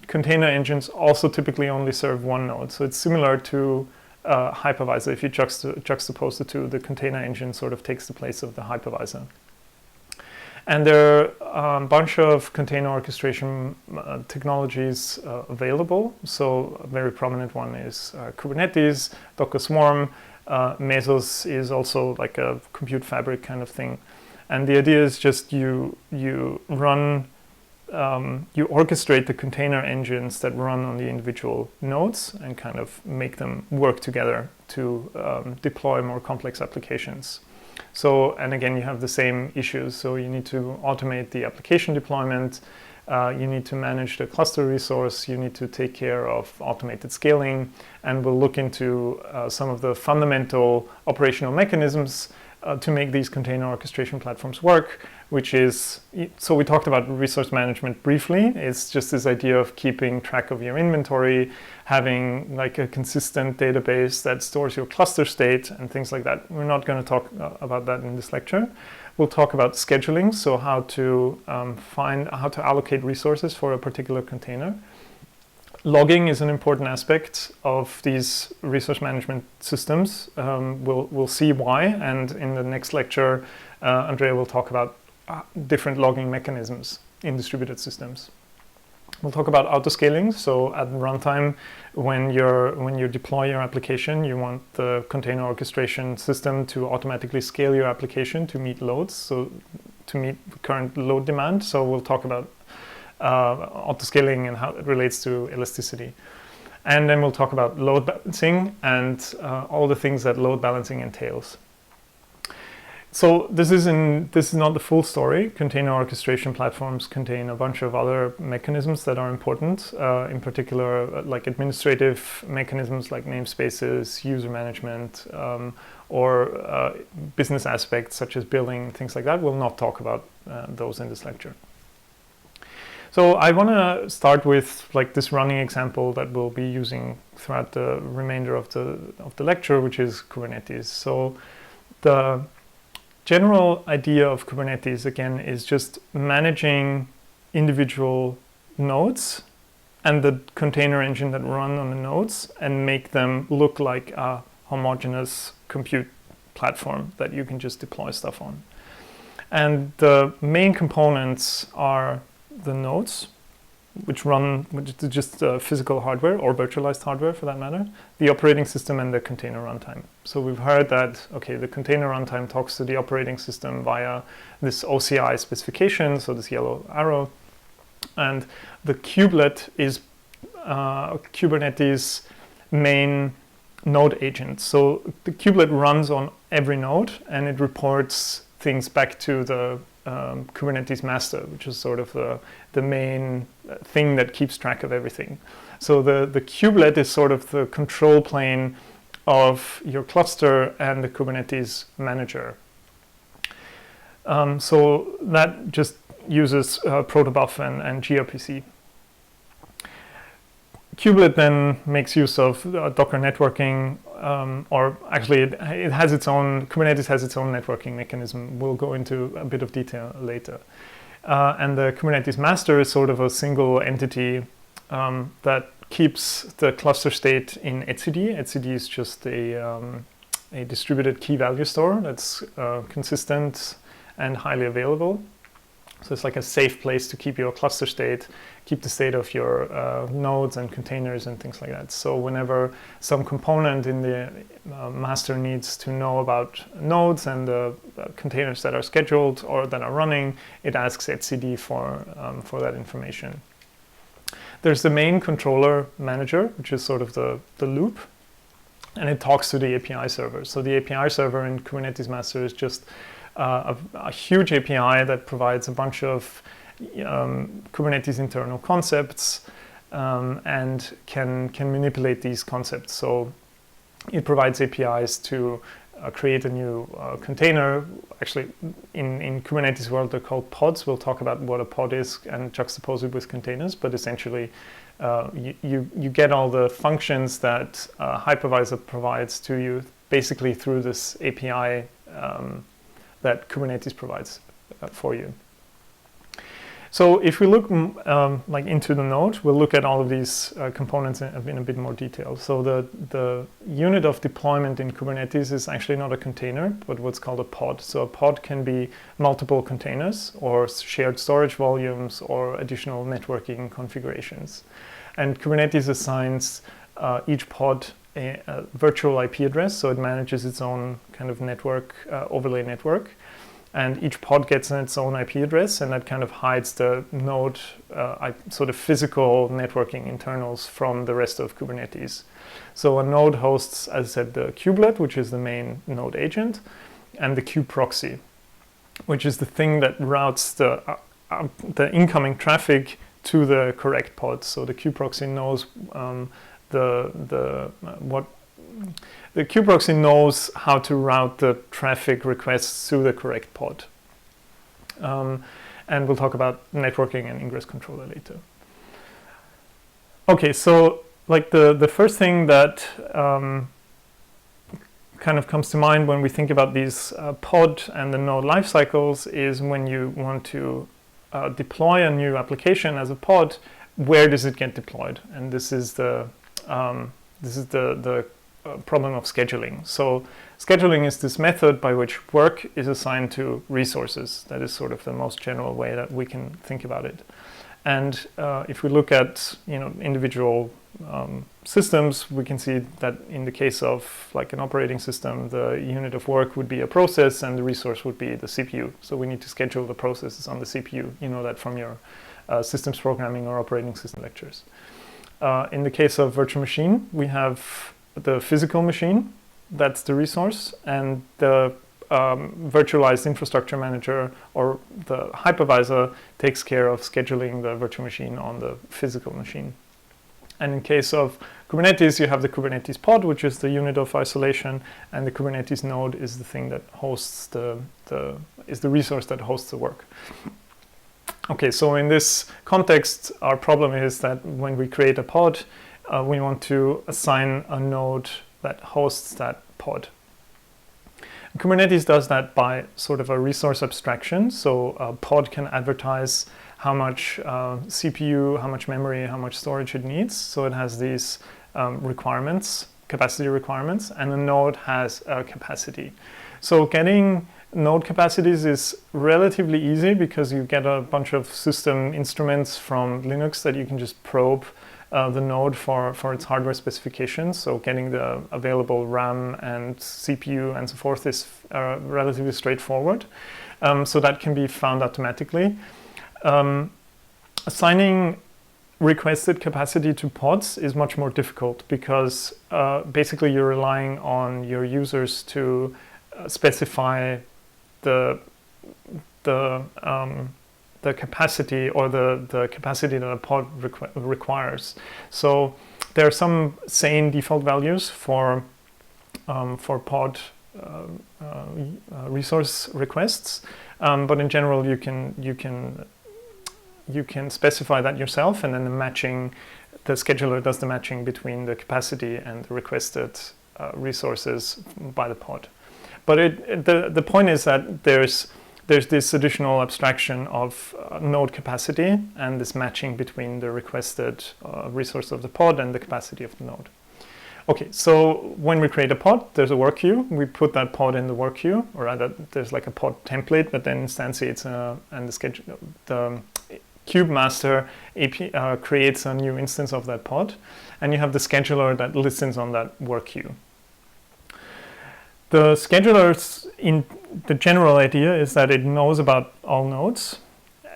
container engines also typically only serve one node, so it's similar to hypervisor. If you juxtapose the two, the container engine sort of takes the place of the hypervisor. And there are a bunch of container orchestration technologies available. So a very prominent one is Kubernetes, Docker Swarm. Mesos is also like a compute fabric kind of thing. And the idea is just you orchestrate the container engines that run on the individual nodes and kind of make them work together to deploy more complex applications. So, and again, you have the same issues. So you need to automate the application deployment. You need to manage the cluster resource. You need to take care of automated scaling. And we'll look into some of the fundamental operational mechanisms to make these container orchestration platforms work, which is, so we talked about resource management briefly. It's just this idea of keeping track of your inventory, having like a consistent database that stores your cluster state and things like that. We're not going to talk about that in this lecture. We'll talk about scheduling, so how to how to allocate resources for a particular container. Logging is an important aspect of these resource management systems. We'll see why, and in the next lecture, Andrea will talk about different logging mechanisms in distributed systems. We'll talk about autoscaling. So at runtime, when you deploy your application, you want the container orchestration system to automatically scale your application to meet loads, so to meet current load demand. So we'll talk about autoscaling and how it relates to elasticity. And then we'll talk about load balancing and all the things that load balancing entails. So this is not the full story. Container orchestration platforms contain a bunch of other mechanisms that are important, in particular like administrative mechanisms like namespaces, user management, or business aspects such as billing, things like that. We'll not talk about those in this lecture. So I want to start with like this running example that we'll be using throughout the remainder of the lecture, which is Kubernetes. So the general idea of Kubernetes, again, is just managing individual nodes and the container engine that run on the nodes and make them look like a homogeneous compute platform that you can just deploy stuff on. And the main components are the nodes, which is just physical hardware or virtualized hardware for that matter, the operating system and the container runtime. So we've heard that, okay, the container runtime talks to the operating system via this OCI specification, so this yellow arrow. And the kubelet is Kubernetes' main node agent. So the kubelet runs on every node and it reports things back to the Kubernetes master, which is sort of the main thing that keeps track of everything. So the kubelet is sort of the control plane of your cluster and the Kubernetes manager. So that just uses protobuf and gRPC. Kubelet then makes use of Docker networking, or actually it has its own, Kubernetes has its own networking mechanism. We'll go into a bit of detail later. And the Kubernetes master is sort of a single entity that keeps the cluster state in etcd. etcd is just a distributed key value store that's consistent and highly available. So it's like a safe place to keep your cluster state, keep the state of your nodes and containers and things like that. So whenever some component in the master needs to know about nodes and the containers that are scheduled or that are running, it asks etcd for that information. There's the main controller manager, which is sort of the loop, and it talks to the API server. So the API server in Kubernetes Master is just a huge API that provides a bunch of Kubernetes internal concepts and can manipulate these concepts. So it provides APIs to create a new container. Actually, in Kubernetes world, they're called pods. We'll talk about what a pod is and juxtapose it with containers. But essentially, you get all the functions that hypervisor provides to you basically through this API that Kubernetes provides for you. So if we look like into the node, we'll look at all of these components in a bit more detail. So the unit of deployment in Kubernetes is actually not a container, but what's called a pod. So a pod can be multiple containers or shared storage volumes or additional networking configurations. And Kubernetes assigns each pod a virtual IP address, so it manages its own kind of network, overlay network. And each pod gets its own IP address, and that kind of hides the node sort of physical networking internals from the rest of Kubernetes. So a node hosts, as I said, the kubelet, which is the main node agent, and the kube proxy, which is the thing that routes the incoming traffic to the correct pod. So the kube proxy knows the kube proxy knows how to route the traffic requests to the correct pod. And we'll talk about networking and ingress controller later. Okay, so like the first thing that kind of comes to mind when we think about these pod and the node lifecycles is when you want to deploy a new application as a pod, where does it get deployed? And this is the problem of scheduling. So scheduling is this method by which work is assigned to resources. That is sort of the most general way that we can think about it. And if we look at individual systems, we can see that in the case of like an operating system, the unit of work would be a process and the resource would be the CPU. So we need to schedule the processes on the CPU. You know that from your systems programming or operating system lectures. In the case of virtual machine, we have the physical machine, that's the resource, and the virtualized infrastructure manager or the hypervisor takes care of scheduling the virtual machine on the physical machine. And in case of Kubernetes, you have the Kubernetes pod, which is the unit of isolation, and the Kubernetes node is the thing that hosts the resource that hosts the work. Okay, so in this context, our problem is that when we create a pod, we want to assign a node that hosts that pod. Kubernetes does that by sort of a resource abstraction. So a pod can advertise how much CPU, how much memory, how much storage it needs. So it has these requirements, capacity requirements, and the node has a capacity. So getting node capacities is relatively easy because you get a bunch of system instruments from Linux that you can just probe the node for its hardware specifications. So getting the available RAM and CPU and so forth is relatively straightforward. So that can be found automatically. Assigning requested capacity to pods is much more difficult because basically you're relying on your users to specify the capacity or the capacity that a pod requires. So there are some sane default values for pod resource requests, but in general you can specify that yourself, and then the scheduler does the matching between the capacity and the requested resources by the pod. But the point is that there's this additional abstraction of node capacity and this matching between the requested resource of the pod and the capacity of the node. Okay, so when we create a pod, there's a work queue. We put that pod in the work queue, or rather, there's like a pod template that then instantiates and the kube master creates a new instance of that pod, and you have the scheduler that listens on that work queue. The schedulers the general idea is that it knows about all nodes,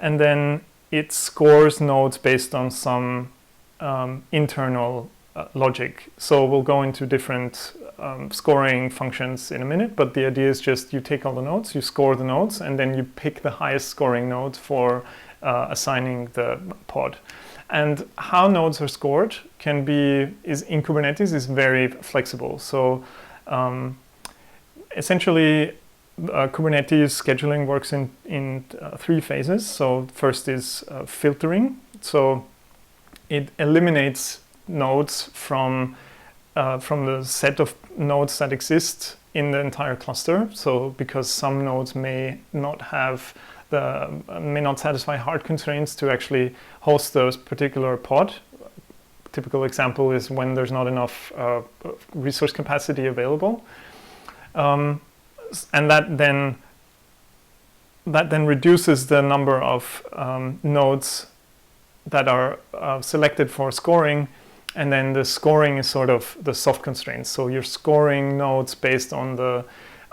and then it scores nodes based on some internal logic. So we'll go into different scoring functions in a minute, but the idea is just you take all the nodes, you score the nodes, and then you pick the highest scoring node for assigning the pod. And how nodes are scored in Kubernetes is very flexible. So essentially, Kubernetes scheduling works in 3 phases. So first is filtering. So it eliminates nodes from the set of nodes that exist in the entire cluster. So because some nodes may not satisfy hard constraints to actually host those particular pod. Typical example is when there's not enough resource capacity available. And that then reduces the number of nodes that are selected for scoring, and then the scoring is sort of the soft constraints. So you're scoring nodes based on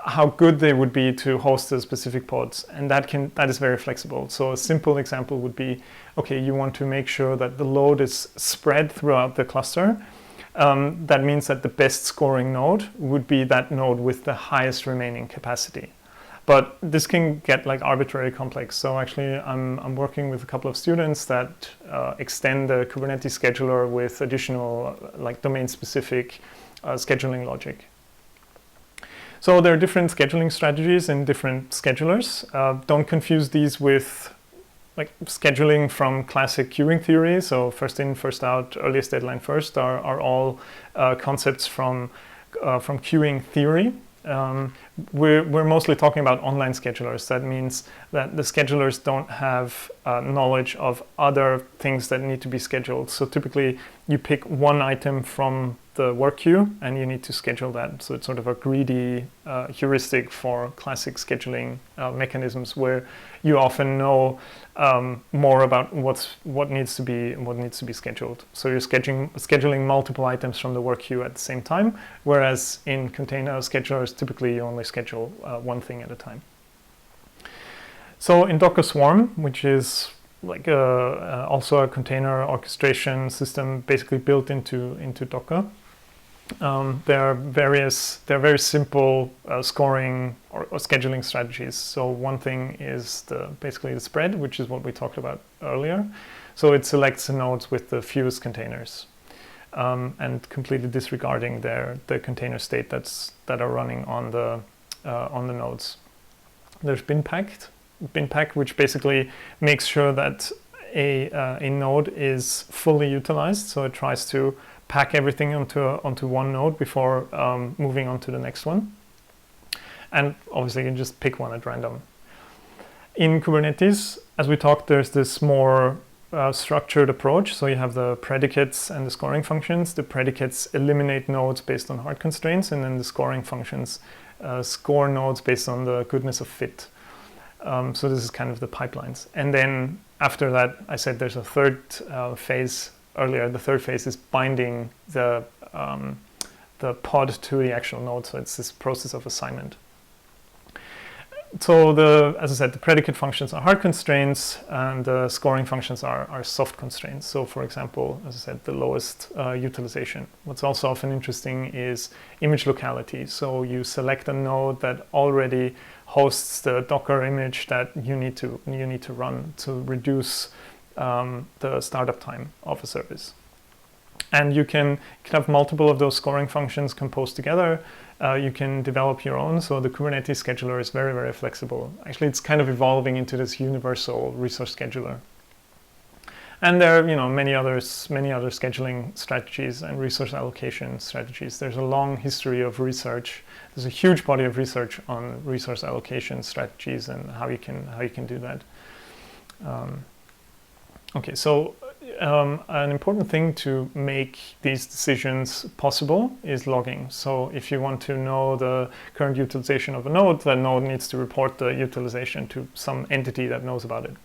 how good they would be to host the specific pods, and that is very flexible. So a simple example would be, okay, you want to make sure that the load is spread throughout the cluster. That means that the best scoring node would be that node with the highest remaining capacity. But this can get like arbitrarily complex. So actually, I'm working with a couple of students that extend the Kubernetes scheduler with additional like domain-specific scheduling logic. So there are different scheduling strategies in different schedulers. Don't confuse these with like scheduling from classic queuing theory. So first in, first out, earliest deadline first are all concepts from queuing theory. We're mostly talking about online schedulers. That means that the schedulers don't have knowledge of other things that need to be scheduled. So typically you pick one item from the work queue and you need to schedule that. So it's sort of a greedy heuristic for classic scheduling mechanisms where you often know more about what needs to be scheduled. So you're scheduling multiple items from the work queue at the same time, whereas in container schedulers, typically you only schedule one thing at a time. So in Docker Swarm, which is like also a container orchestration system basically built into Docker, there are very simple scoring or scheduling strategies. So one thing is basically the spread, which is what we talked about earlier. So it selects the nodes with the fewest containers, and completely disregarding the container state that are running on the nodes. There's binpack, which basically makes sure that a node is fully utilized. So it tries to pack everything onto one node before moving on to the next one. And obviously you can just pick one at random. In Kubernetes, as we talked, there's this more structured approach. So you have the predicates and the scoring functions. The predicates eliminate nodes based on hard constraints, and then the scoring functions score nodes based on the goodness of fit. So this is kind of the pipelines. And then after that, I said there's a third phase earlier. The third phase is binding the pod to the actual node. So it's this process of assignment. So as I said, the predicate functions are hard constraints and the scoring functions are soft constraints. So for example, as I said, the lowest utilization. What's also often interesting is image locality. So you select a node that already hosts the Docker image that you need to run to reduce the startup time of a service. And you can have multiple of those scoring functions composed together. You can develop your own. So the Kubernetes scheduler is very, very flexible. Actually, it's kind of evolving into this universal resource scheduler. And there are many other scheduling strategies and resource allocation strategies. There's a long history of research. There's a huge body of research on resource allocation strategies and how you can do that. Okay, so an important thing to make these decisions possible is logging. So if you want to know the current utilization of a node, that node needs to report the utilization to some entity that knows about it.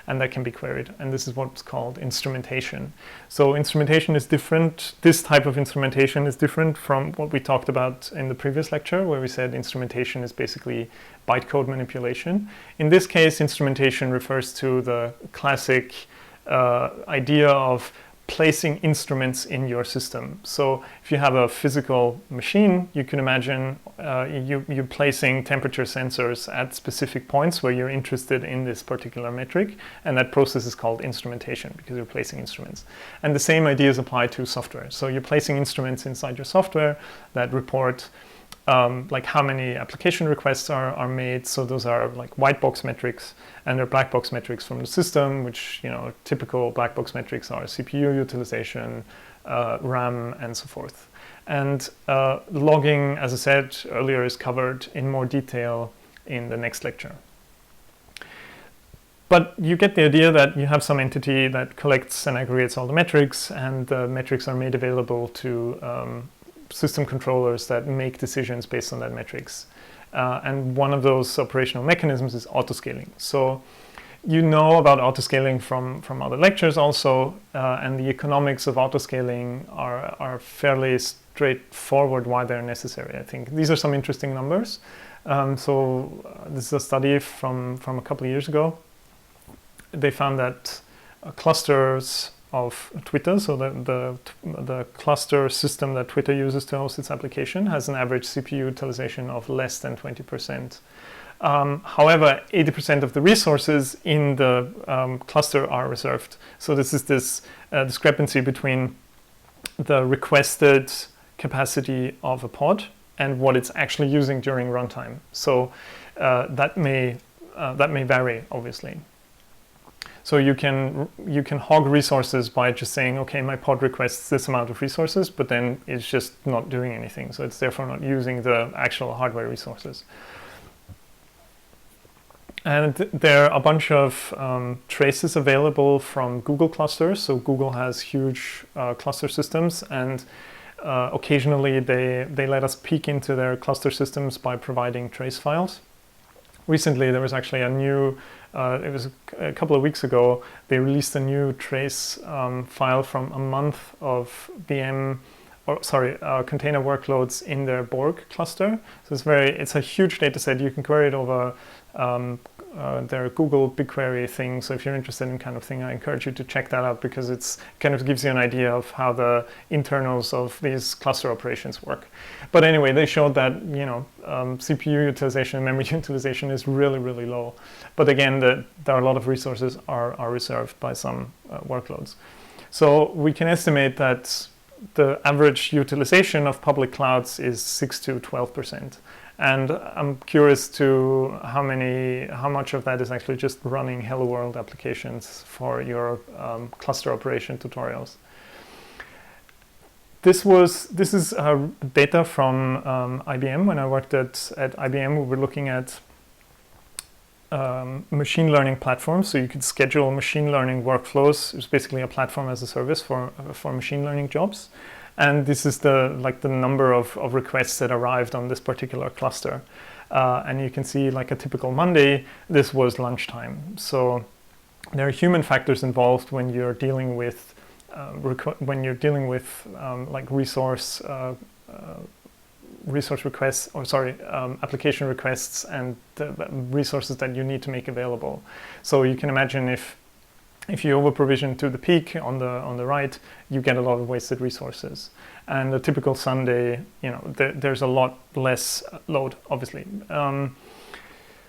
and that can be queried. And this is what's called instrumentation. So instrumentation is different. This type of instrumentation is different from what we talked about in the previous lecture, where we said instrumentation is basically bytecode manipulation. In this case, instrumentation refers to the classic idea of placing instruments in your system. So if you have a physical machine, you can imagine you placing temperature sensors at specific points where you're interested in this particular metric, and that process is called instrumentation because you're placing instruments. And the same ideas apply to software. So you're placing instruments inside your software that report like how many application requests are made. So those are like white box metrics, and they're black box metrics from the system, which, you know, typical black box metrics are CPU utilization, RAM, and so forth. And logging, as I said earlier, is covered in more detail in the next lecture. But you get the idea that you have some entity that collects and aggregates all the metrics, and the metrics are made available to system controllers that make decisions based on that metrics. And one of those operational mechanisms is autoscaling. So you know about autoscaling from other lectures also, and the economics of autoscaling are fairly straightforward why they're necessary, I think. These are some interesting numbers. This is a study from a couple of years ago. They found that clusters of Twitter, so the cluster system that Twitter uses to host its application, has an average CPU utilization of less than 20%. However, 80% of the resources in the cluster are reserved. So this is this discrepancy between the requested capacity of a pod and what it's actually using during runtime. So that may vary, obviously. So you can hog resources by just saying, okay, my pod requests this amount of resources, but then it's just not doing anything. So it's therefore not using the actual hardware resources. And there are a bunch of traces available from Google clusters. So Google has huge cluster systems, and occasionally they let us peek into their cluster systems by providing trace files. Recently, there was actually a new, it was a couple of weeks ago, they released a new trace file from a month of container workloads in their Borg cluster. So it's a huge data set. You can query it over their Google BigQuery thing. So if you're interested in kind of thing, I encourage you to check that out, because it's kind of gives you an idea of how the internals of these cluster operations work. But anyway, they showed that, you know, CPU utilization and memory utilization is really, really low. But again, there are a lot of resources are reserved by some workloads. So we can estimate that the average utilization of public clouds is 6 to 12%. And I'm curious to how much of that is actually just running Hello World applications for your cluster operation tutorials. This is data from IBM. When I worked at IBM, we were looking at machine learning platforms. So you could schedule machine learning workflows. It's basically a platform as a service for machine learning jobs. And this is the number of requests that arrived on this particular cluster. And you can see, like a typical Monday, this was lunchtime. So there are human factors involved when you're dealing with like resource requests, application requests, and the resources that you need to make available. So you can imagine if you over provision to the peak on the right, you get a lot of wasted resources. And a typical Sunday, you know, there's a lot less load, obviously.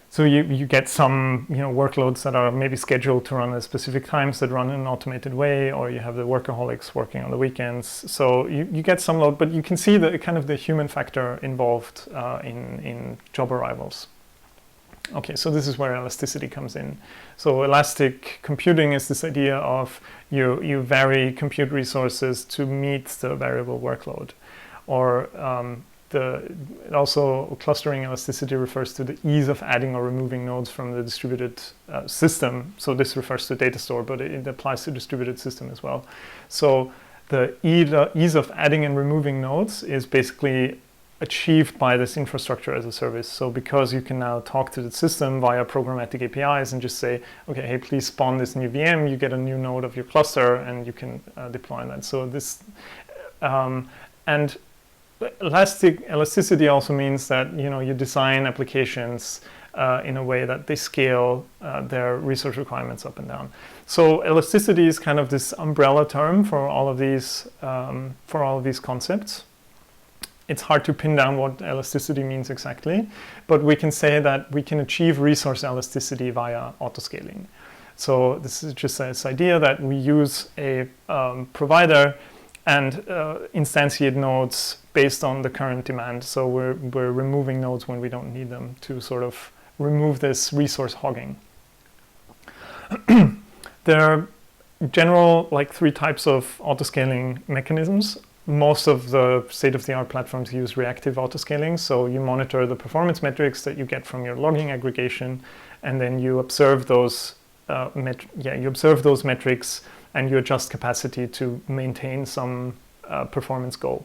So you get some, you know, workloads that are maybe scheduled to run at specific times that run in an automated way, or you have the workaholics working on the weekends. So you get some load, but you can see the kind of the human factor involved in job arrivals. Okay, so this is where elasticity comes in. So elastic computing is this idea of you vary compute resources to meet the variable workload. Or also clustering elasticity refers to the ease of adding or removing nodes from the distributed system. So this refers to data store, but it applies to distributed system as well. So the ease of adding and removing nodes is basically achieved by this infrastructure as a service. So because you can now talk to the system via programmatic APIs and just say, okay, hey, please spawn this new VM, you get a new node of your cluster, and you can deploy that. So this, and elasticity also means that, you know, you design applications in a way that they scale their resource requirements up and down. So elasticity is kind of this umbrella term for all of these concepts. It's hard to pin down what elasticity means exactly, but we can say that we can achieve resource elasticity via autoscaling. So this is just this idea that we use a provider and instantiate nodes based on the current demand. So we're removing nodes when we don't need them to sort of remove this resource hogging. There are general like 3 types of autoscaling mechanisms. Most of the state-of-the-art platforms use reactive autoscaling. So you monitor the performance metrics that you get from your logging aggregation, and then you observe those metrics, and you adjust capacity to maintain some performance goal.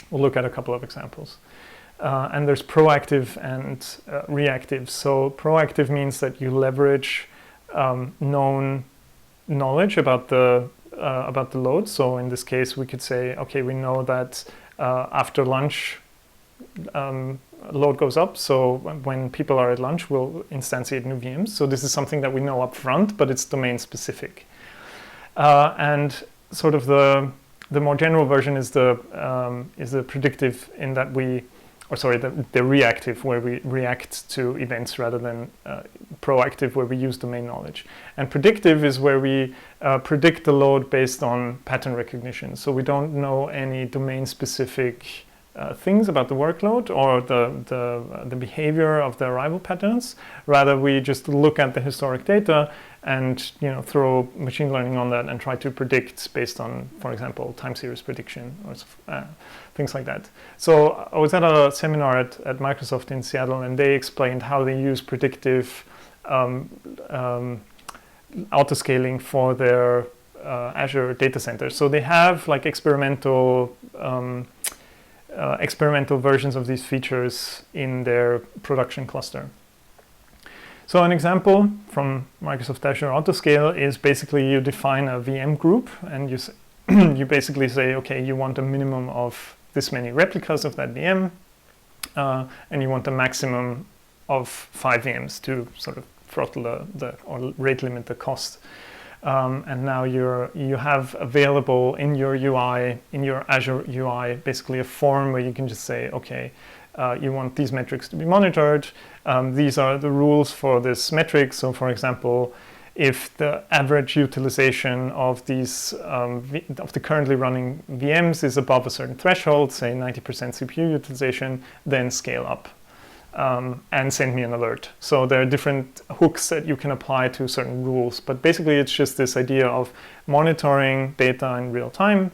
We'll look at a couple of examples. And there's proactive and reactive. So proactive means that you leverage known knowledge about the load. So in this case, we could say, okay, we know that after lunch, load goes up. So when people are at lunch, we'll instantiate new VMs. So this is something that we know up front, but it's domain specific. And sort of the more general version is the predictive, in that the reactive, where we react to events rather than proactive, where we use domain knowledge. And predictive is where we predict the load based on pattern recognition. So we don't know any domain-specific things about the workload or the behavior of the arrival patterns. Rather, we just look at the historic data and, you know, throw machine learning on that and try to predict based on, for example, time series prediction or things like that. So I was at a seminar at Microsoft in Seattle, and they explained how they use predictive autoscaling for their Azure data centers. So they have like experimental versions of these features in their production cluster. So an example from Microsoft Azure Autoscale is basically you define a VM group, and you basically say, okay, you want a minimum of this many replicas of that VM, and you want a maximum of 5 VMs to sort of throttle or rate limit the cost. And now you have available in your UI, in your Azure UI, basically a form where you can just say, okay, you want these metrics to be monitored. These are the rules for this metric. So for example, if the average utilization of these of the currently running VMs is above a certain threshold, say 90% CPU utilization, then scale up. And send me an alert. So there are different hooks that you can apply to certain rules, but basically it's just this idea of monitoring data in real time,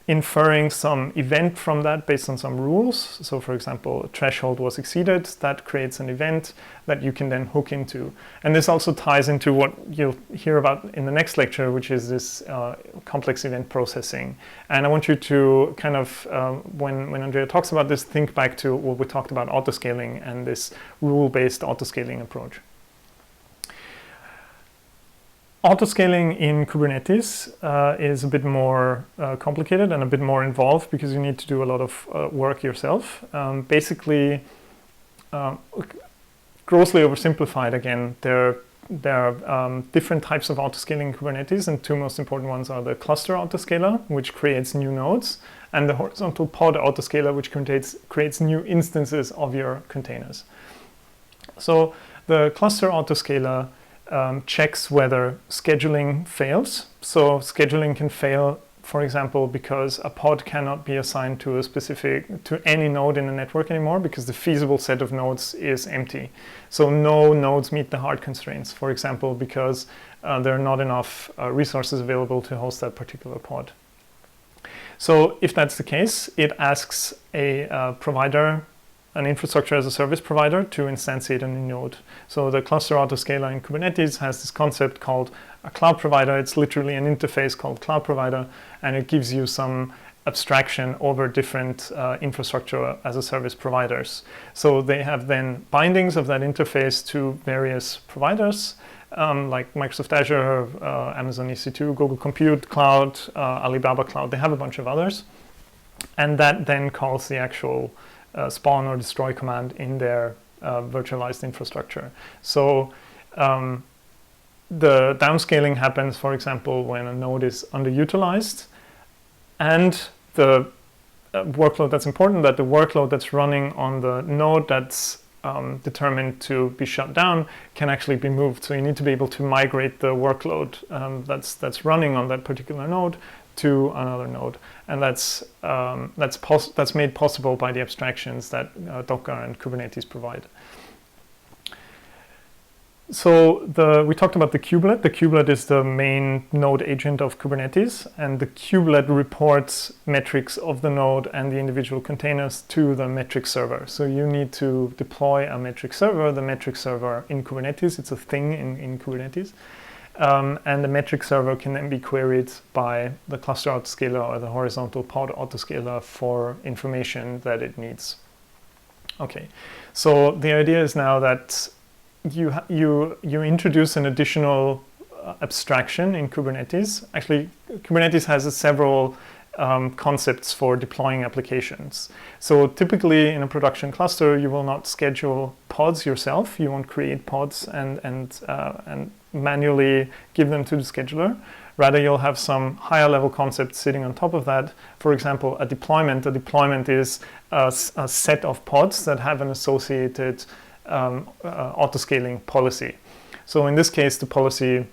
inferring some event from that based on some rules. So for example, a threshold was exceeded, that creates an event that you can then hook into. And this also ties into what you'll hear about in the next lecture, which is this complex event processing. And I want you to kind of, when Andrea talks about this, think back to what we talked about autoscaling and this rule-based autoscaling approach. Autoscaling in Kubernetes is a bit more complicated and a bit more involved because you need to do a lot of work yourself. Basically, grossly oversimplified again, there are different types of autoscaling in Kubernetes, and 2 most important ones are the cluster autoscaler, which creates new nodes, and the horizontal pod autoscaler, which creates new instances of your containers. So the cluster autoscaler checks whether scheduling fails. So scheduling can fail, for example, because a pod cannot be assigned to any node in the network anymore because the feasible set of nodes is empty. So no nodes meet the hard constraints, for example, because there are not enough resources available to host that particular pod. So if that's the case, it asks a provider, an infrastructure as a service provider, to instantiate a new node. So the cluster autoscaler in Kubernetes has this concept called a cloud provider. It's literally an interface called cloud provider, and it gives you some abstraction over different infrastructure as a service providers. So they have then bindings of that interface to various providers, like Microsoft Azure, Amazon EC2, Google Compute Cloud, Alibaba Cloud. They have a bunch of others. And that then calls the actual spawn or destroy command in their virtualized infrastructure. So the downscaling happens, for example, when a node is underutilized, and the workload that's important, that the workload that's running on the node that's determined to be shut down can actually be moved. So you need to be able to migrate the workload that's running on that particular node to another node, and that's made possible by the abstractions that Docker and Kubernetes provide. So we talked about the kubelet. The kubelet is the main node agent of Kubernetes, and the kubelet reports metrics of the node and the individual containers to the metric server. So you need to deploy a metric server, the metric server in Kubernetes. It's a thing in Kubernetes. And the metric server can then be queried by the cluster autoscaler or the horizontal pod autoscaler for information that it needs. Okay, so the idea is now that you introduce an additional abstraction in Kubernetes. Actually, Kubernetes has several concepts for deploying applications. So typically in a production cluster, you will not schedule pods yourself. You won't create pods and manually give them to the scheduler. Rather, you'll have some higher level concepts sitting on top of that. For example, a deployment. A deployment is a set of pods that have an associated autoscaling policy. So in this case, the policy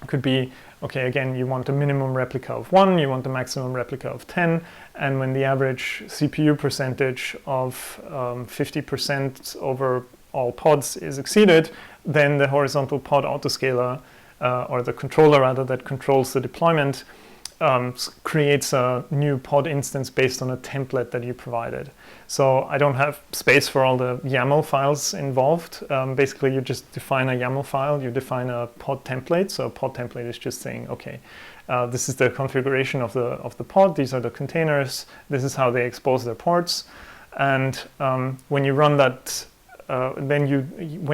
could be, okay, again, you want a minimum replica of 1, you want the maximum replica of 10, and when the average CPU percentage of 50% over all pods is exceeded, then the horizontal pod autoscaler, or the controller rather, that controls the deployment, creates a new pod instance based on a template that you provided. So I don't have space for all the YAML files involved. Basically, you just define a YAML file, you define a pod template. So a pod template is just saying, okay, this is the configuration of the pod, these are the containers, this is how they expose their ports. And when you run that, when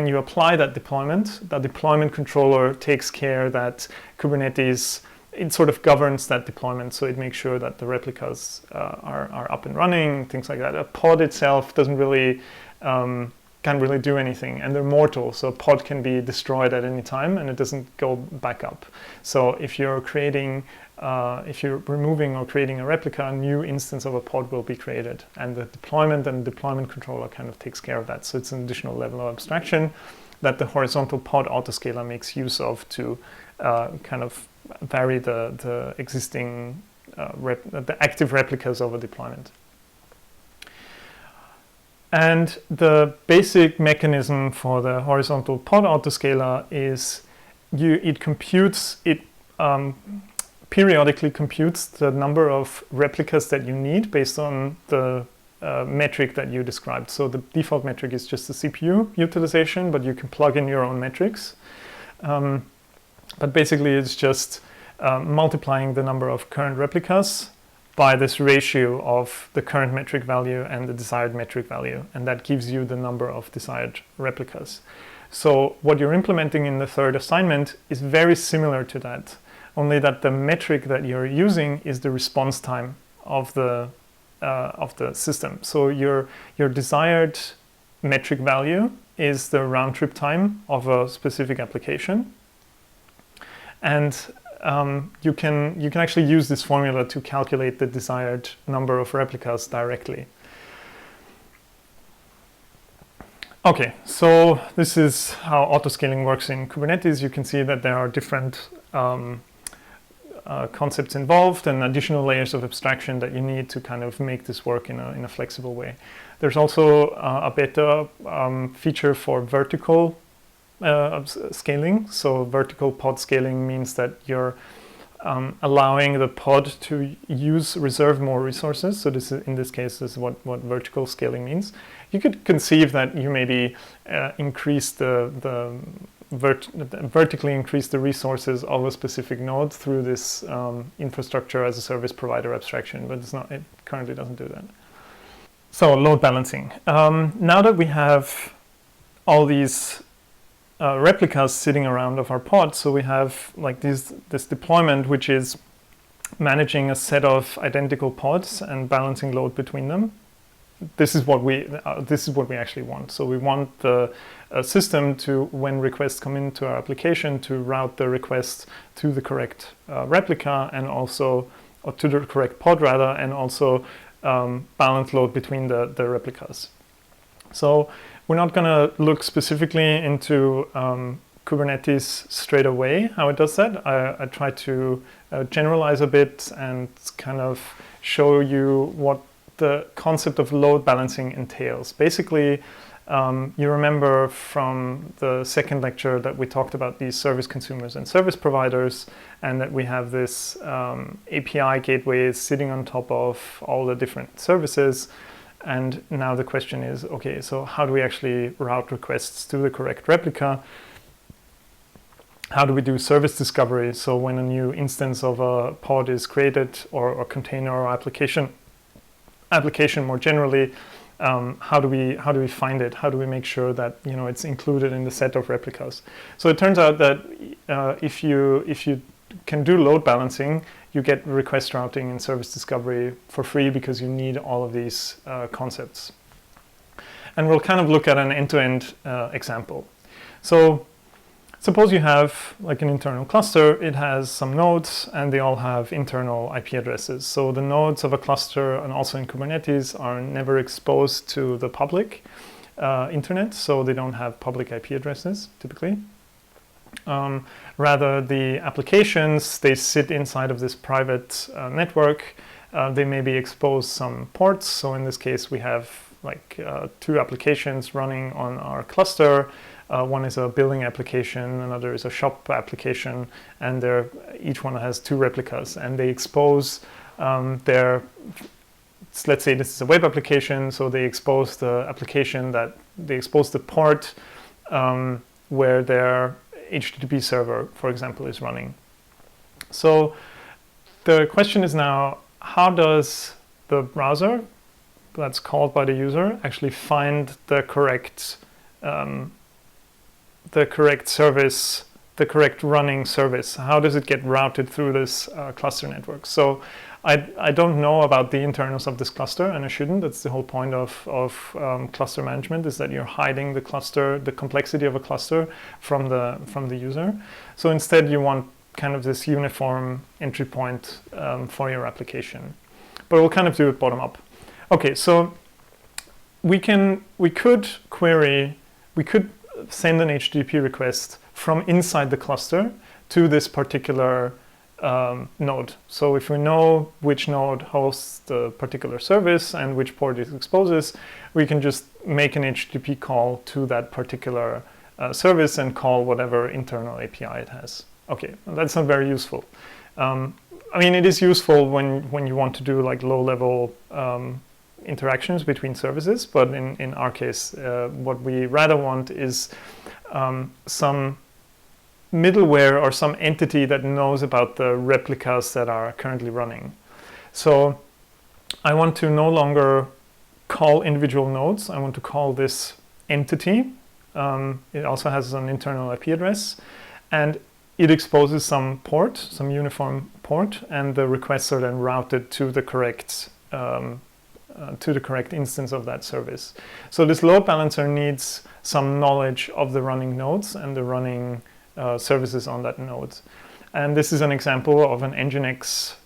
you apply that deployment, the deployment controller takes care that Kubernetes, it sort of governs that deployment, so it makes sure that the replicas are up and running, things like that. A pod itself doesn't really, can't really do anything, and they're mortal, so a pod can be destroyed at any time and it doesn't go back up. So if you're creating, if you're removing or creating a replica, a new instance of a pod will be created, and the deployment controller kind of takes care of that. So it's an additional level of abstraction that the horizontal pod autoscaler makes use of to kind of vary the existing the active replicas of a deployment. And the basic mechanism for the horizontal pod autoscaler is it periodically computes the number of replicas that you need based on the metric that you described. So the default metric is just the CPU utilization, but you can plug in your own metrics. But basically, it's just multiplying the number of current replicas by this ratio of the current metric value and the desired metric value. And that gives you the number of desired replicas. So what you're implementing in the third assignment is very similar to that, only that the metric that you're using is the response time of the system. So your desired metric value is the round trip time of a specific application. And you can actually use this formula to calculate the desired number of replicas directly. Okay, so this is how autoscaling works in Kubernetes. You can see that there are different concepts involved and additional layers of abstraction that you need to kind of make this work in a flexible way. There's also a beta feature for vertical scaling. So vertical pod scaling means that you're allowing the pod to reserve more resources. So this is, in this case, this is what vertical scaling means. You could conceive that you maybe increase the vertically increase the resources of a specific node through this infrastructure as a service provider abstraction, but it currently doesn't do that. So load balancing. Now that we have all these replicas sitting around of our pod, so we have like this deployment which is managing a set of identical pods and balancing load between them. This is what we actually want. So we want the system to, when requests come into our application, to route the request to the correct replica and also, or to the correct pod rather, and also balance load between the replicas. So we're not going to look specifically into Kubernetes straight away, how it does that. I try to generalize a bit and kind of show you what the concept of load balancing entails. Basically, you remember from the second lecture that we talked about these service consumers and service providers, and that we have this API gateways sitting on top of all the different services. And now the question is, okay, so how do we actually route requests to the correct replica? How do we do service discovery? So when a new instance of a pod is created, or a container or application more generally, how do we find it? How do we make sure that it's included in the set of replicas? So it turns out that if you can do load balancing, you get request routing and service discovery for free because you need all of these concepts. And we'll kind of look at an end-to-end example. So suppose you have like an internal cluster. It has some nodes and they all have internal IP addresses. So the nodes of a cluster, and also in Kubernetes, are never exposed to the public internet. So they don't have public IP addresses typically. Rather, the applications, they sit inside of this private network. They maybe expose some ports. So in this case, we have like two applications running on our cluster. One is a billing application, another is a shop application, and each one has two replicas, and they expose let's say this is a web application, so they expose the application they expose the port where their HTTP server, for example, is running. So the question is now, how does the browser that's called by the user actually find the correct service, the correct running service? How does it get routed through this cluster network? So I don't know about the internals of this cluster, and I shouldn't. That's the whole point of cluster management, is that you're hiding the cluster, the complexity of a cluster from the user. So instead, you want kind of this uniform entry point for your application. But we'll kind of do it bottom up. Okay, so we could send an HTTP request from inside the cluster to this particular node. So if we know which node hosts the particular service and which port it exposes, we can just make an HTTP call to that particular service and call whatever internal API it has. Okay, well, that's not very useful. I mean, it is useful when you want to do like low-level interactions between services, but in our case, what we rather want is some middleware or some entity that knows about the replicas that are currently running. So I want to no longer call individual nodes. I want to call this entity. It also has an internal IP address, and it exposes some port, some uniform port, and the requests are then routed to the correct instance of that service. So this load balancer needs some knowledge of the running nodes and the running services on that node. And this is an example of an Nginx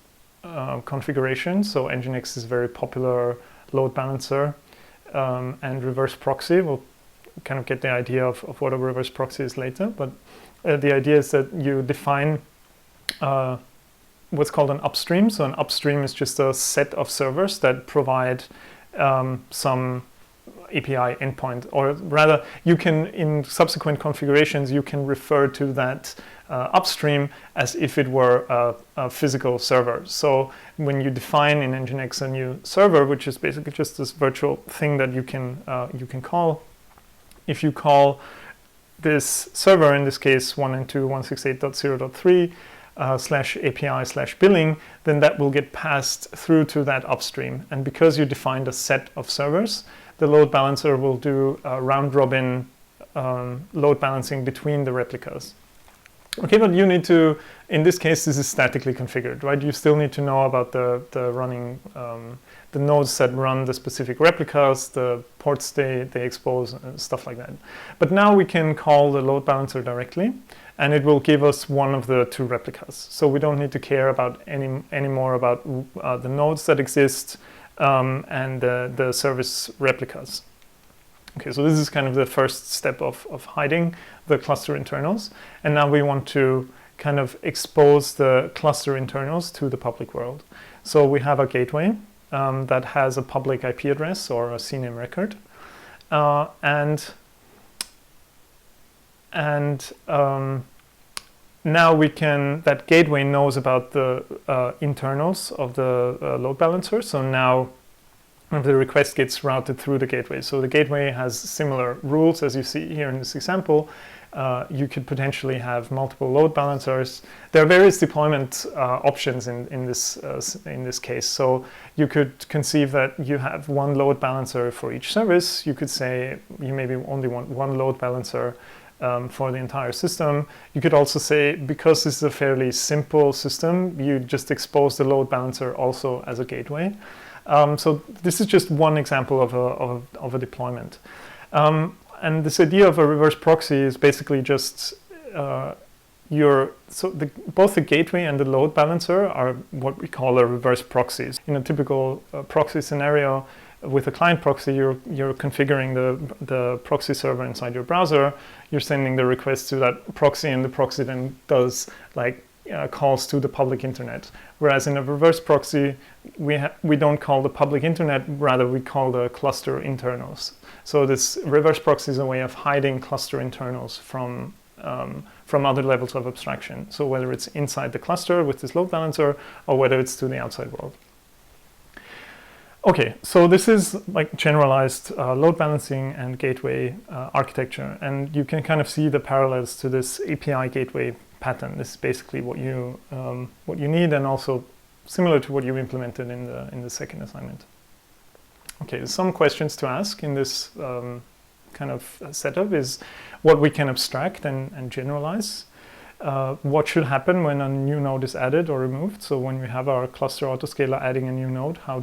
configuration. So Nginx is a very popular load balancer, and reverse proxy. We'll kind of get the idea of what a reverse proxy is later. But the idea is that you define what's called an upstream. So an upstream is just a set of servers that provide some API endpoint, or rather, you can, in subsequent configurations, you can refer to that upstream as if it were a physical server. So when you define in Nginx a new server, which is basically just this virtual thing that you can call, if you call this server, in this case 192.168.0.3 /API/billing, then that will get passed through to that upstream. And because you defined a set of servers, the load balancer will do round robin load balancing between the replicas. Okay, but you need to, in this case, this is statically configured, right? You still need to know about the running, the nodes that run the specific replicas, the ports they expose, and stuff like that. But now we can call the load balancer directly, and it will give us one of the two replicas. So we don't need to care about any more about the nodes that exist and the service replicas. Okay, so this is kind of the first step of hiding the cluster internals. And now we want to kind of expose the cluster internals to the public world. So we have a gateway that has a public IP address or a CNAME record. Now we can, that gateway knows about the internals of the load balancer. So now the request gets routed through the gateway. So the gateway has similar rules as you see here in this example. You could potentially have multiple load balancers. There are various deployment options in this case. So you could conceive that you have one load balancer for each service. You could say you maybe only want one load balancer for the entire system. You could also say, because this is a fairly simple system, you just expose the load balancer also as a gateway. So this is just one example of a deployment. And this idea of a reverse proxy is basically just both the gateway and the load balancer are what we call a reverse proxies. In a typical proxy scenario with a client proxy, you're configuring the proxy server inside your browser. You're sending the request to that proxy, and the proxy then does like calls to the public internet. Whereas in a reverse proxy, we don't call the public internet, rather we call the cluster internals. So this reverse proxy is a way of hiding cluster internals from other levels of abstraction. So whether it's inside the cluster with this load balancer, or whether it's to the outside world. Okay, so this is like generalized load balancing and gateway architecture, and you can kind of see the parallels to this API gateway pattern. This is basically what you need, and also similar to what you implemented in the second assignment. Okay, some questions to ask in this kind of setup is what we can abstract and generalize. What should happen when a new node is added or removed? So when we have our cluster autoscaler adding a new node, how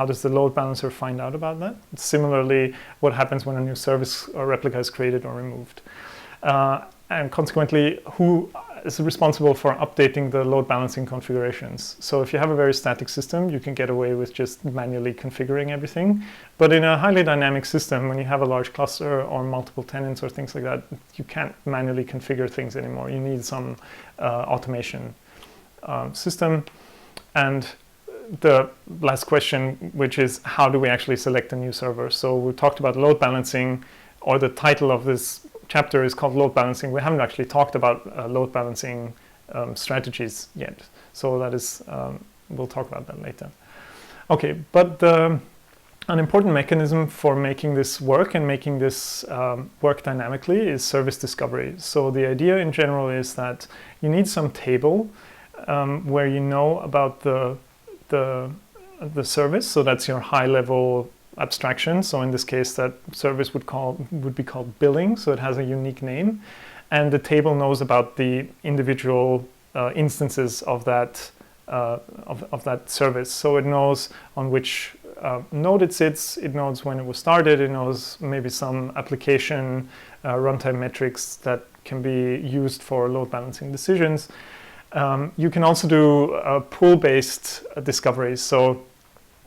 does the load balancer find out about that? Similarly, what happens when a new service or replica is created or removed? And consequently, who is responsible for updating the load balancing configurations? So if you have a very static system, you can get away with just manually configuring everything. But in a highly dynamic system, when you have a large cluster or multiple tenants or things like that, you can't manually configure things anymore. You need some automation system. And the last question, which is how do we actually select a new server? So we talked about load balancing, or the title of this chapter is called load balancing. We haven't actually talked about load balancing strategies yet. So that is, we'll talk about that later. Okay, but an important mechanism for making this work and making this work dynamically is service discovery. So the idea in general is that you need some table where you know about the service. So that's your high level abstraction. So in this case, that service would be called billing. So it has a unique name, and the table knows about the individual instances of that service. So it knows on which node it sits. It knows when it was started. It knows maybe some application runtime metrics that can be used for load balancing decisions. You can also do pool-based discoveries. So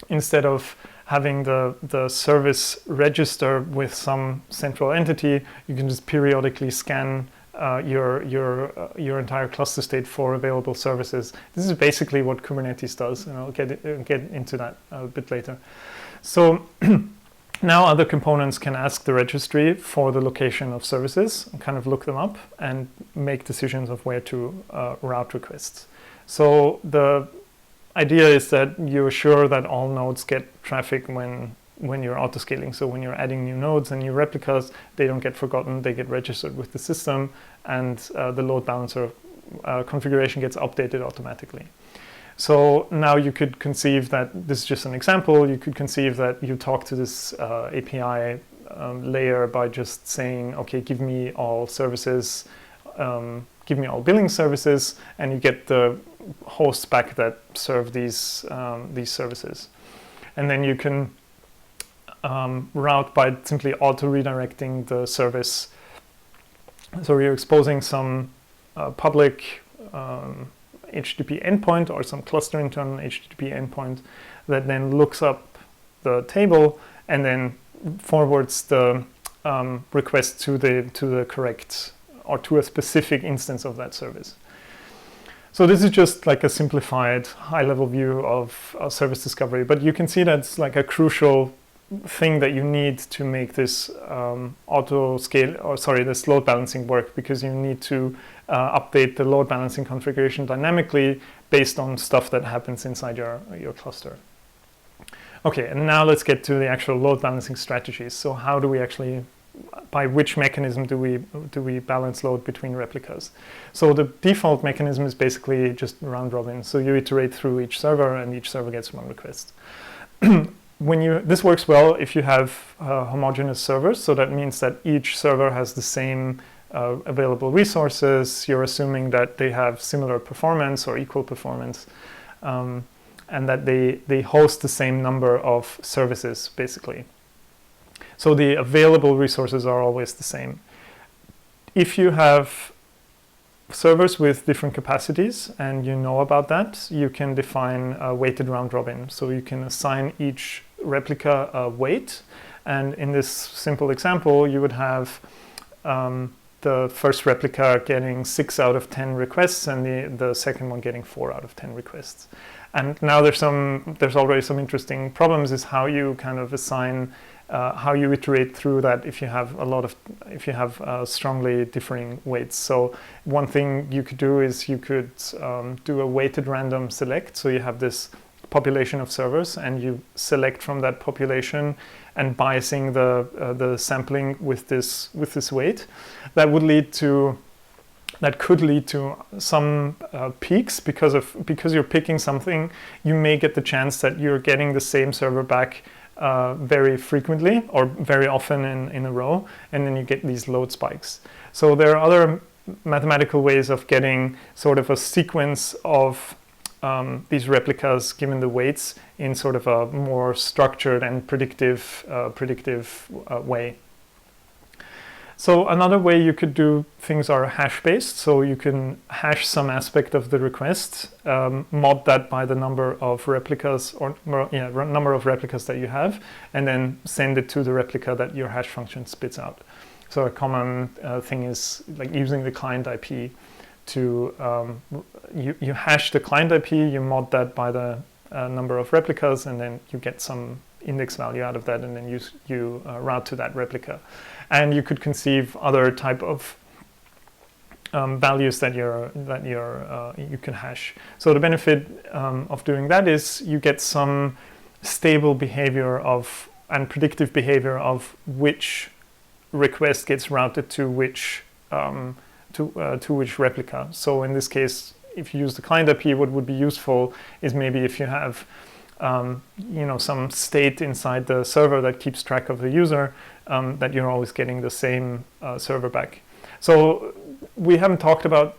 instead of having the service register with some central entity, you can just periodically scan your entire cluster state for available services. This is basically what Kubernetes does, and I'll get into that a bit later. So now other components can ask the registry for the location of services, and kind of look them up and make decisions of where to route requests. So the idea is that you're sure that all nodes get traffic when when you're autoscaling. So when you're adding new nodes and new replicas, they don't get forgotten, they get registered with the system, and the load balancer configuration gets updated automatically. So now you could conceive that, this is just an example, you could conceive that you talk to this API layer by just saying, okay, give me all services, give me all billing services, and you get the hosts back that serve these services. And then you can route by simply auto-redirecting the service. So you're exposing some public HTTP endpoint or some cluster internal HTTP endpoint that then looks up the table and then forwards the request to the correct or to a specific instance of that service. So this is just like a simplified high-level view of service discovery, but you can see that's like a crucial thing that you need to make this this load balancing work, because you need to update the load balancing configuration dynamically based on stuff that happens inside your cluster. Okay, and now let's get to the actual load balancing strategies. So how do we actually, by which mechanism do we balance load between replicas? So the default mechanism is basically just round robin. So you iterate through each server and each server gets one request. This works well if you have homogeneous servers. So that means that each server has the same available resources. You're assuming that they have similar performance or equal performance, and that they host the same number of services, basically. So the available resources are always the same. If you have servers with different capacities and you know about that, you can define a weighted round robin. So you can assign each replica a weight. And in this simple example, you would have the first replica getting 6 out of 10 requests and the second one getting 4 out of 10 requests. And now there's already some interesting problems is how you kind of assign, how you iterate through that if you have strongly differing weights. So one thing you could do is you could do a weighted random select. So you have this population of servers and you select from that population and biasing the sampling with this weight. That could lead to some peaks because you're picking something. You may get the chance that you're getting the same server back very frequently or very often in a row, and then you get these load spikes. So there are other mathematical ways of getting sort of a sequence of these replicas given the weights in sort of a more structured and predictive way. So another way you could do things are hash-based. So you can hash some aspect of the request, mod that by the number of replicas number of replicas that you have, and then send it to the replica that your hash function spits out. So a common thing is like using the client IP to you hash the client IP, you mod that by the number of replicas, and then you get some index value out of that, and then you route to that replica. And you could conceive other type of values that you can hash. So the benefit of doing that is you get some stable behavior and predictive behavior of which request gets routed to which replica. So in this case, if you use the client IP, what would be useful is maybe if you have some state inside the server that keeps track of the user, that you're always getting the same server back. So we haven't talked about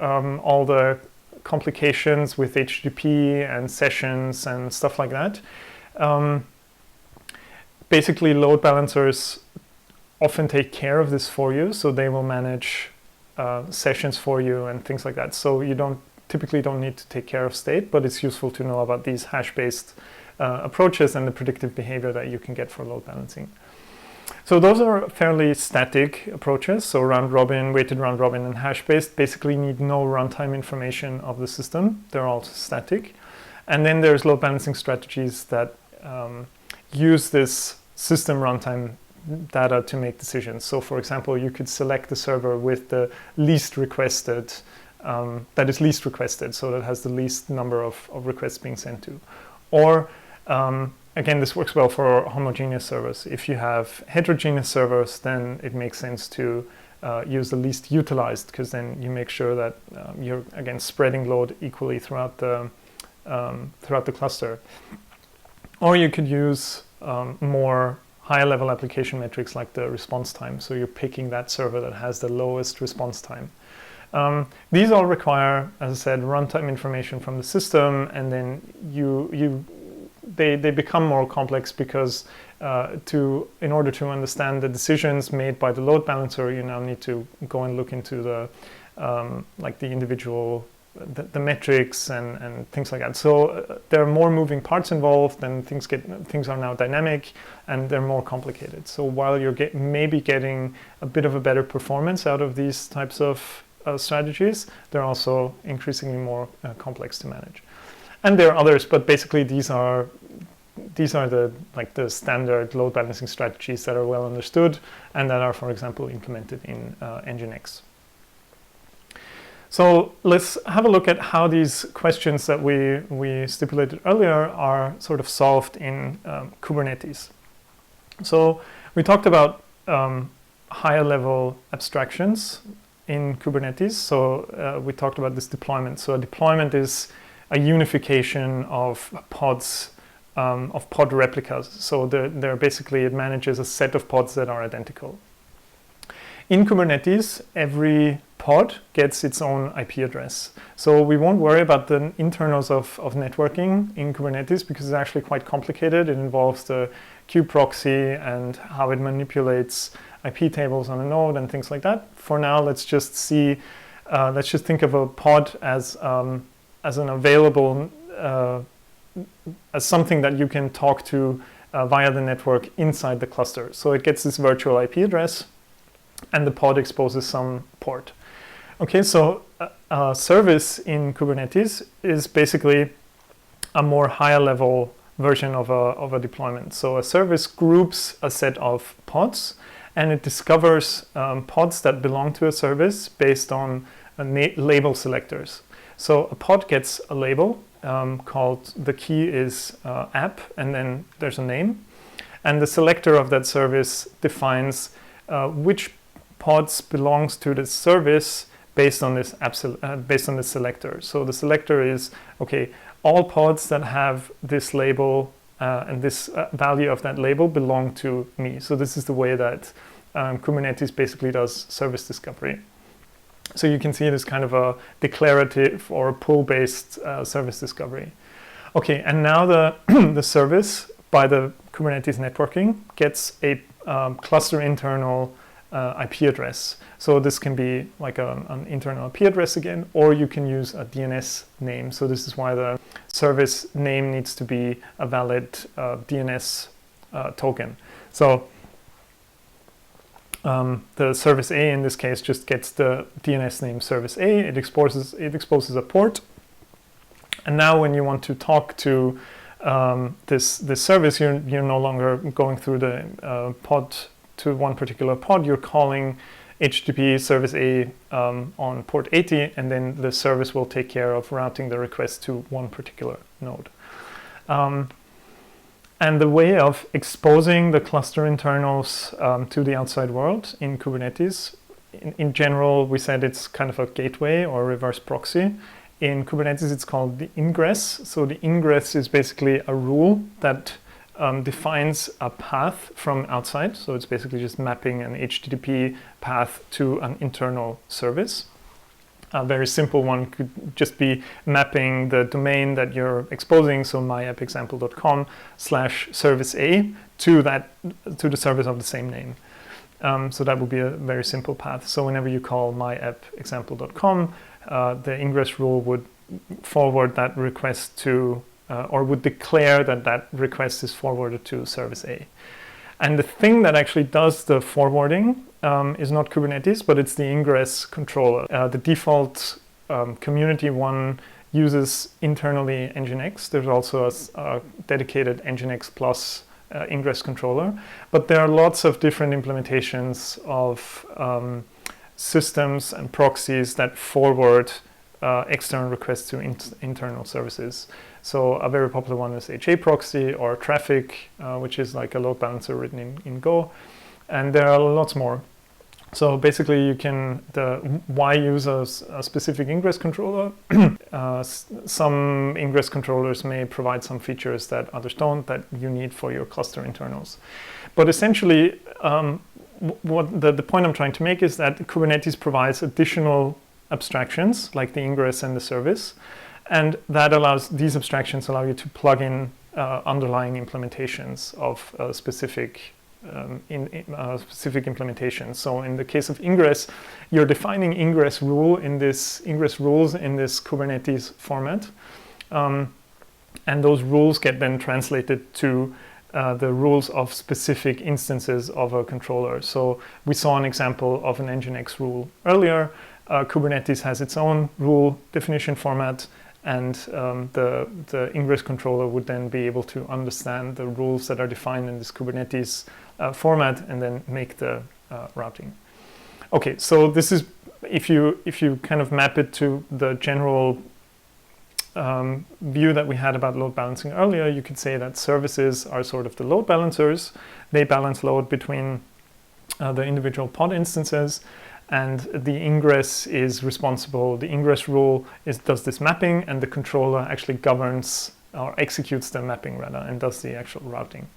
all the complications with HTTP and sessions and stuff like that. Basically, load balancers often take care of this for you, so they will manage sessions for you and things like that. So you typically don't need to take care of state, but it's useful to know about these hash-based approaches and the predictive behavior that you can get for load balancing. So those are fairly static approaches. So round robin, weighted round robin, and hash-based basically need no runtime information of the system. They're all static. And then there's load balancing strategies that use this system runtime data to make decisions. So for example, you could select the server with the least requested, that is least requested, so that has the least number of requests being sent to. Or again, this works well for homogeneous servers. If you have heterogeneous servers, then it makes sense to use the least utilized, because then you make sure that you're, again, spreading load equally throughout the cluster. Or you could use more higher level application metrics like the response time. So you're picking that server that has the lowest response time. These all require, as I said, runtime information from the system, and then they become more complex because in order to understand the decisions made by the load balancer, you now need to go and look into the like the individual the metrics and things like that. So there are more moving parts involved, and things are now dynamic, and they're more complicated. So while you're maybe getting a bit of a better performance out of these types of strategies, they're also increasingly more complex to manage. And there are others, but basically these are the standard load balancing strategies that are well understood and that are, for example, implemented in Nginx. So let's have a look at how these questions that we stipulated earlier are sort of solved in Kubernetes. So we talked about higher level abstractions in Kubernetes. So we talked about this deployment. So a deployment is a unification of pods, of pod replicas. So they're basically, it manages a set of pods that are identical. In Kubernetes, every pod gets its own IP address. So we won't worry about the internals of networking in Kubernetes because it's actually quite complicated. It involves the kubeproxy and how it manipulates IP tables on a node and things like that. For now, let's just think of a pod as an available, as something that you can talk to via the network inside the cluster. So it gets this virtual IP address, and the pod exposes some port. Okay, so a service in Kubernetes is basically a more higher level version of a deployment. So a service groups a set of pods, and it discovers pods that belong to a service based on label selectors. So a pod gets a label called, the key is app, and then there's a name. And the selector of that service defines which pods belongs to the service based on this selector. So the selector is, okay, all pods that have this label and this value of that label belong to me. So this is the way that Kubernetes basically does service discovery. So you can see it as kind of a declarative or pull-based service discovery. Okay, and now the service by the Kubernetes networking gets a cluster internal IP address. So this can be like an internal IP address again, or you can use a DNS name. So this is why the service name needs to be a valid DNS token. So the service A in this case just gets the DNS name service A. It exposes a port, and now when you want to talk to this service, you're no longer going through the pod to one particular pod. You're calling HTTP service A on port 80, and then the service will take care of routing the request to one particular node. And the way of exposing the cluster internals to the outside world in Kubernetes, in general, we said it's kind of a gateway or reverse proxy. In Kubernetes, it's called the ingress. So the ingress is basically a rule that defines a path from outside. So it's basically just mapping an HTTP path to an internal service. A very simple one could just be mapping the domain that you're exposing, so myAppExample.com/service A to the service of the same name. So that would be a very simple path. So whenever you call myAppExample.com, the ingress rule would forward that request to or would declare that request is forwarded to service A. And the thing that actually does the forwarding is not Kubernetes, but it's the ingress controller. The default community one uses internally Nginx. There's also a dedicated Nginx Plus ingress controller, but there are lots of different implementations of systems and proxies that forward external requests to internal services. So a very popular one is HA proxy or traffic, which is like a load balancer written in Go. And there are lots more. So basically you can, why use a specific ingress controller? Some ingress controllers may provide some features that others don't, that you need for your cluster internals. But essentially, what the point I'm trying to make is that Kubernetes provides additional abstractions like the ingress and the service. And that these abstractions allow you to plug in underlying implementations of specific implementations. So in the case of ingress, you're defining ingress rules in this Kubernetes format, and those rules get then translated to the rules of specific instances of a controller. So we saw an example of an Nginx rule earlier. Kubernetes has its own rule definition format, and the ingress controller would then be able to understand the rules that are defined in this Kubernetes format and then make the routing. Okay, so this is, if you kind of map it to the general view that we had about load balancing earlier, you could say that services are sort of the load balancers. They balance load between the individual pod instances, and the ingress is responsible. The ingress rule does this mapping, and the controller actually governs or executes the mapping rather, and does the actual routing.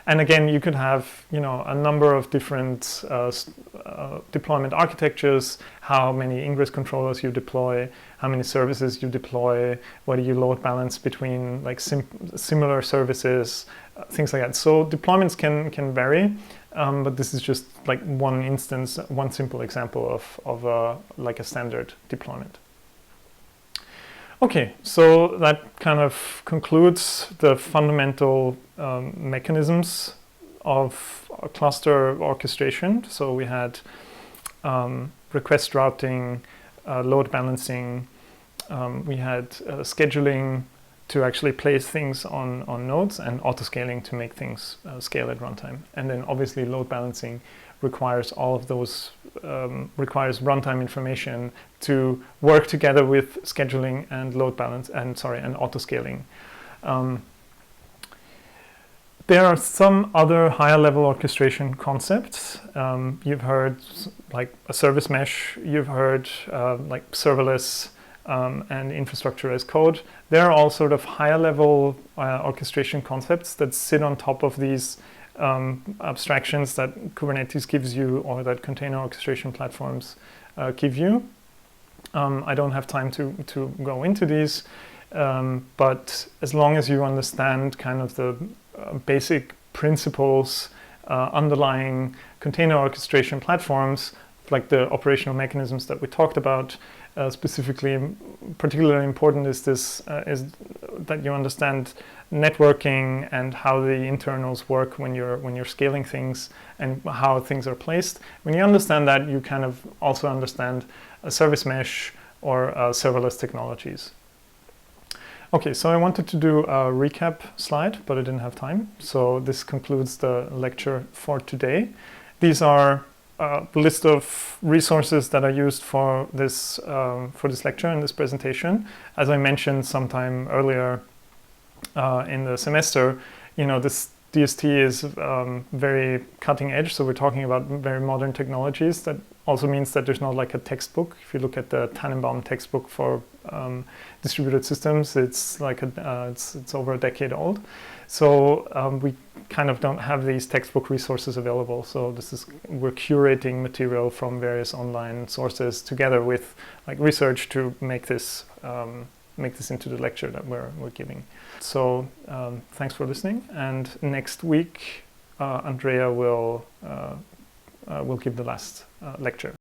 And again, you could have, a number of different deployment architectures, how many ingress controllers you deploy, how many services you deploy, whether you load balance between like similar services, things like that. So deployments can vary, but this is just like one instance, one simple example of like a standard deployment. Okay, so that kind of concludes the fundamental mechanisms of cluster orchestration. So we had request routing, load balancing, we had scheduling to actually place things on nodes, and autoscaling to make things scale at runtime. And then obviously load balancing requires all of those, requires runtime information to work together with scheduling and load balance and autoscaling. There are some other higher level orchestration concepts. You've heard like a service mesh, you've heard like serverless and infrastructure as code. They're all sort of higher level orchestration concepts that sit on top of these abstractions that Kubernetes gives you, or that container orchestration platforms give you. I don't have time to go into these, but as long as you understand kind of the basic principles underlying container orchestration platforms, like the operational mechanisms that we talked about, particularly important is that you understand networking and how the internals work when you're scaling things and how things are placed. When you understand that, you kind of also understand a service mesh or serverless technologies. Okay, so I wanted to do a recap slide, but I didn't have time. So this concludes the lecture for today. These are a list of resources that are used for this lecture and this presentation. As I mentioned sometime earlier in the semester, this DST is very cutting edge. So we're talking about very modern technologies. That also means that there's not like a textbook. If you look at the Tannenbaum textbook for distributed systems, it's like it's over a decade old. So we kind of don't have these textbook resources available. So we're curating material from various online sources together with like research to make this into the lecture that we're giving. So thanks for listening. And next week, Andrea will give the last lecture.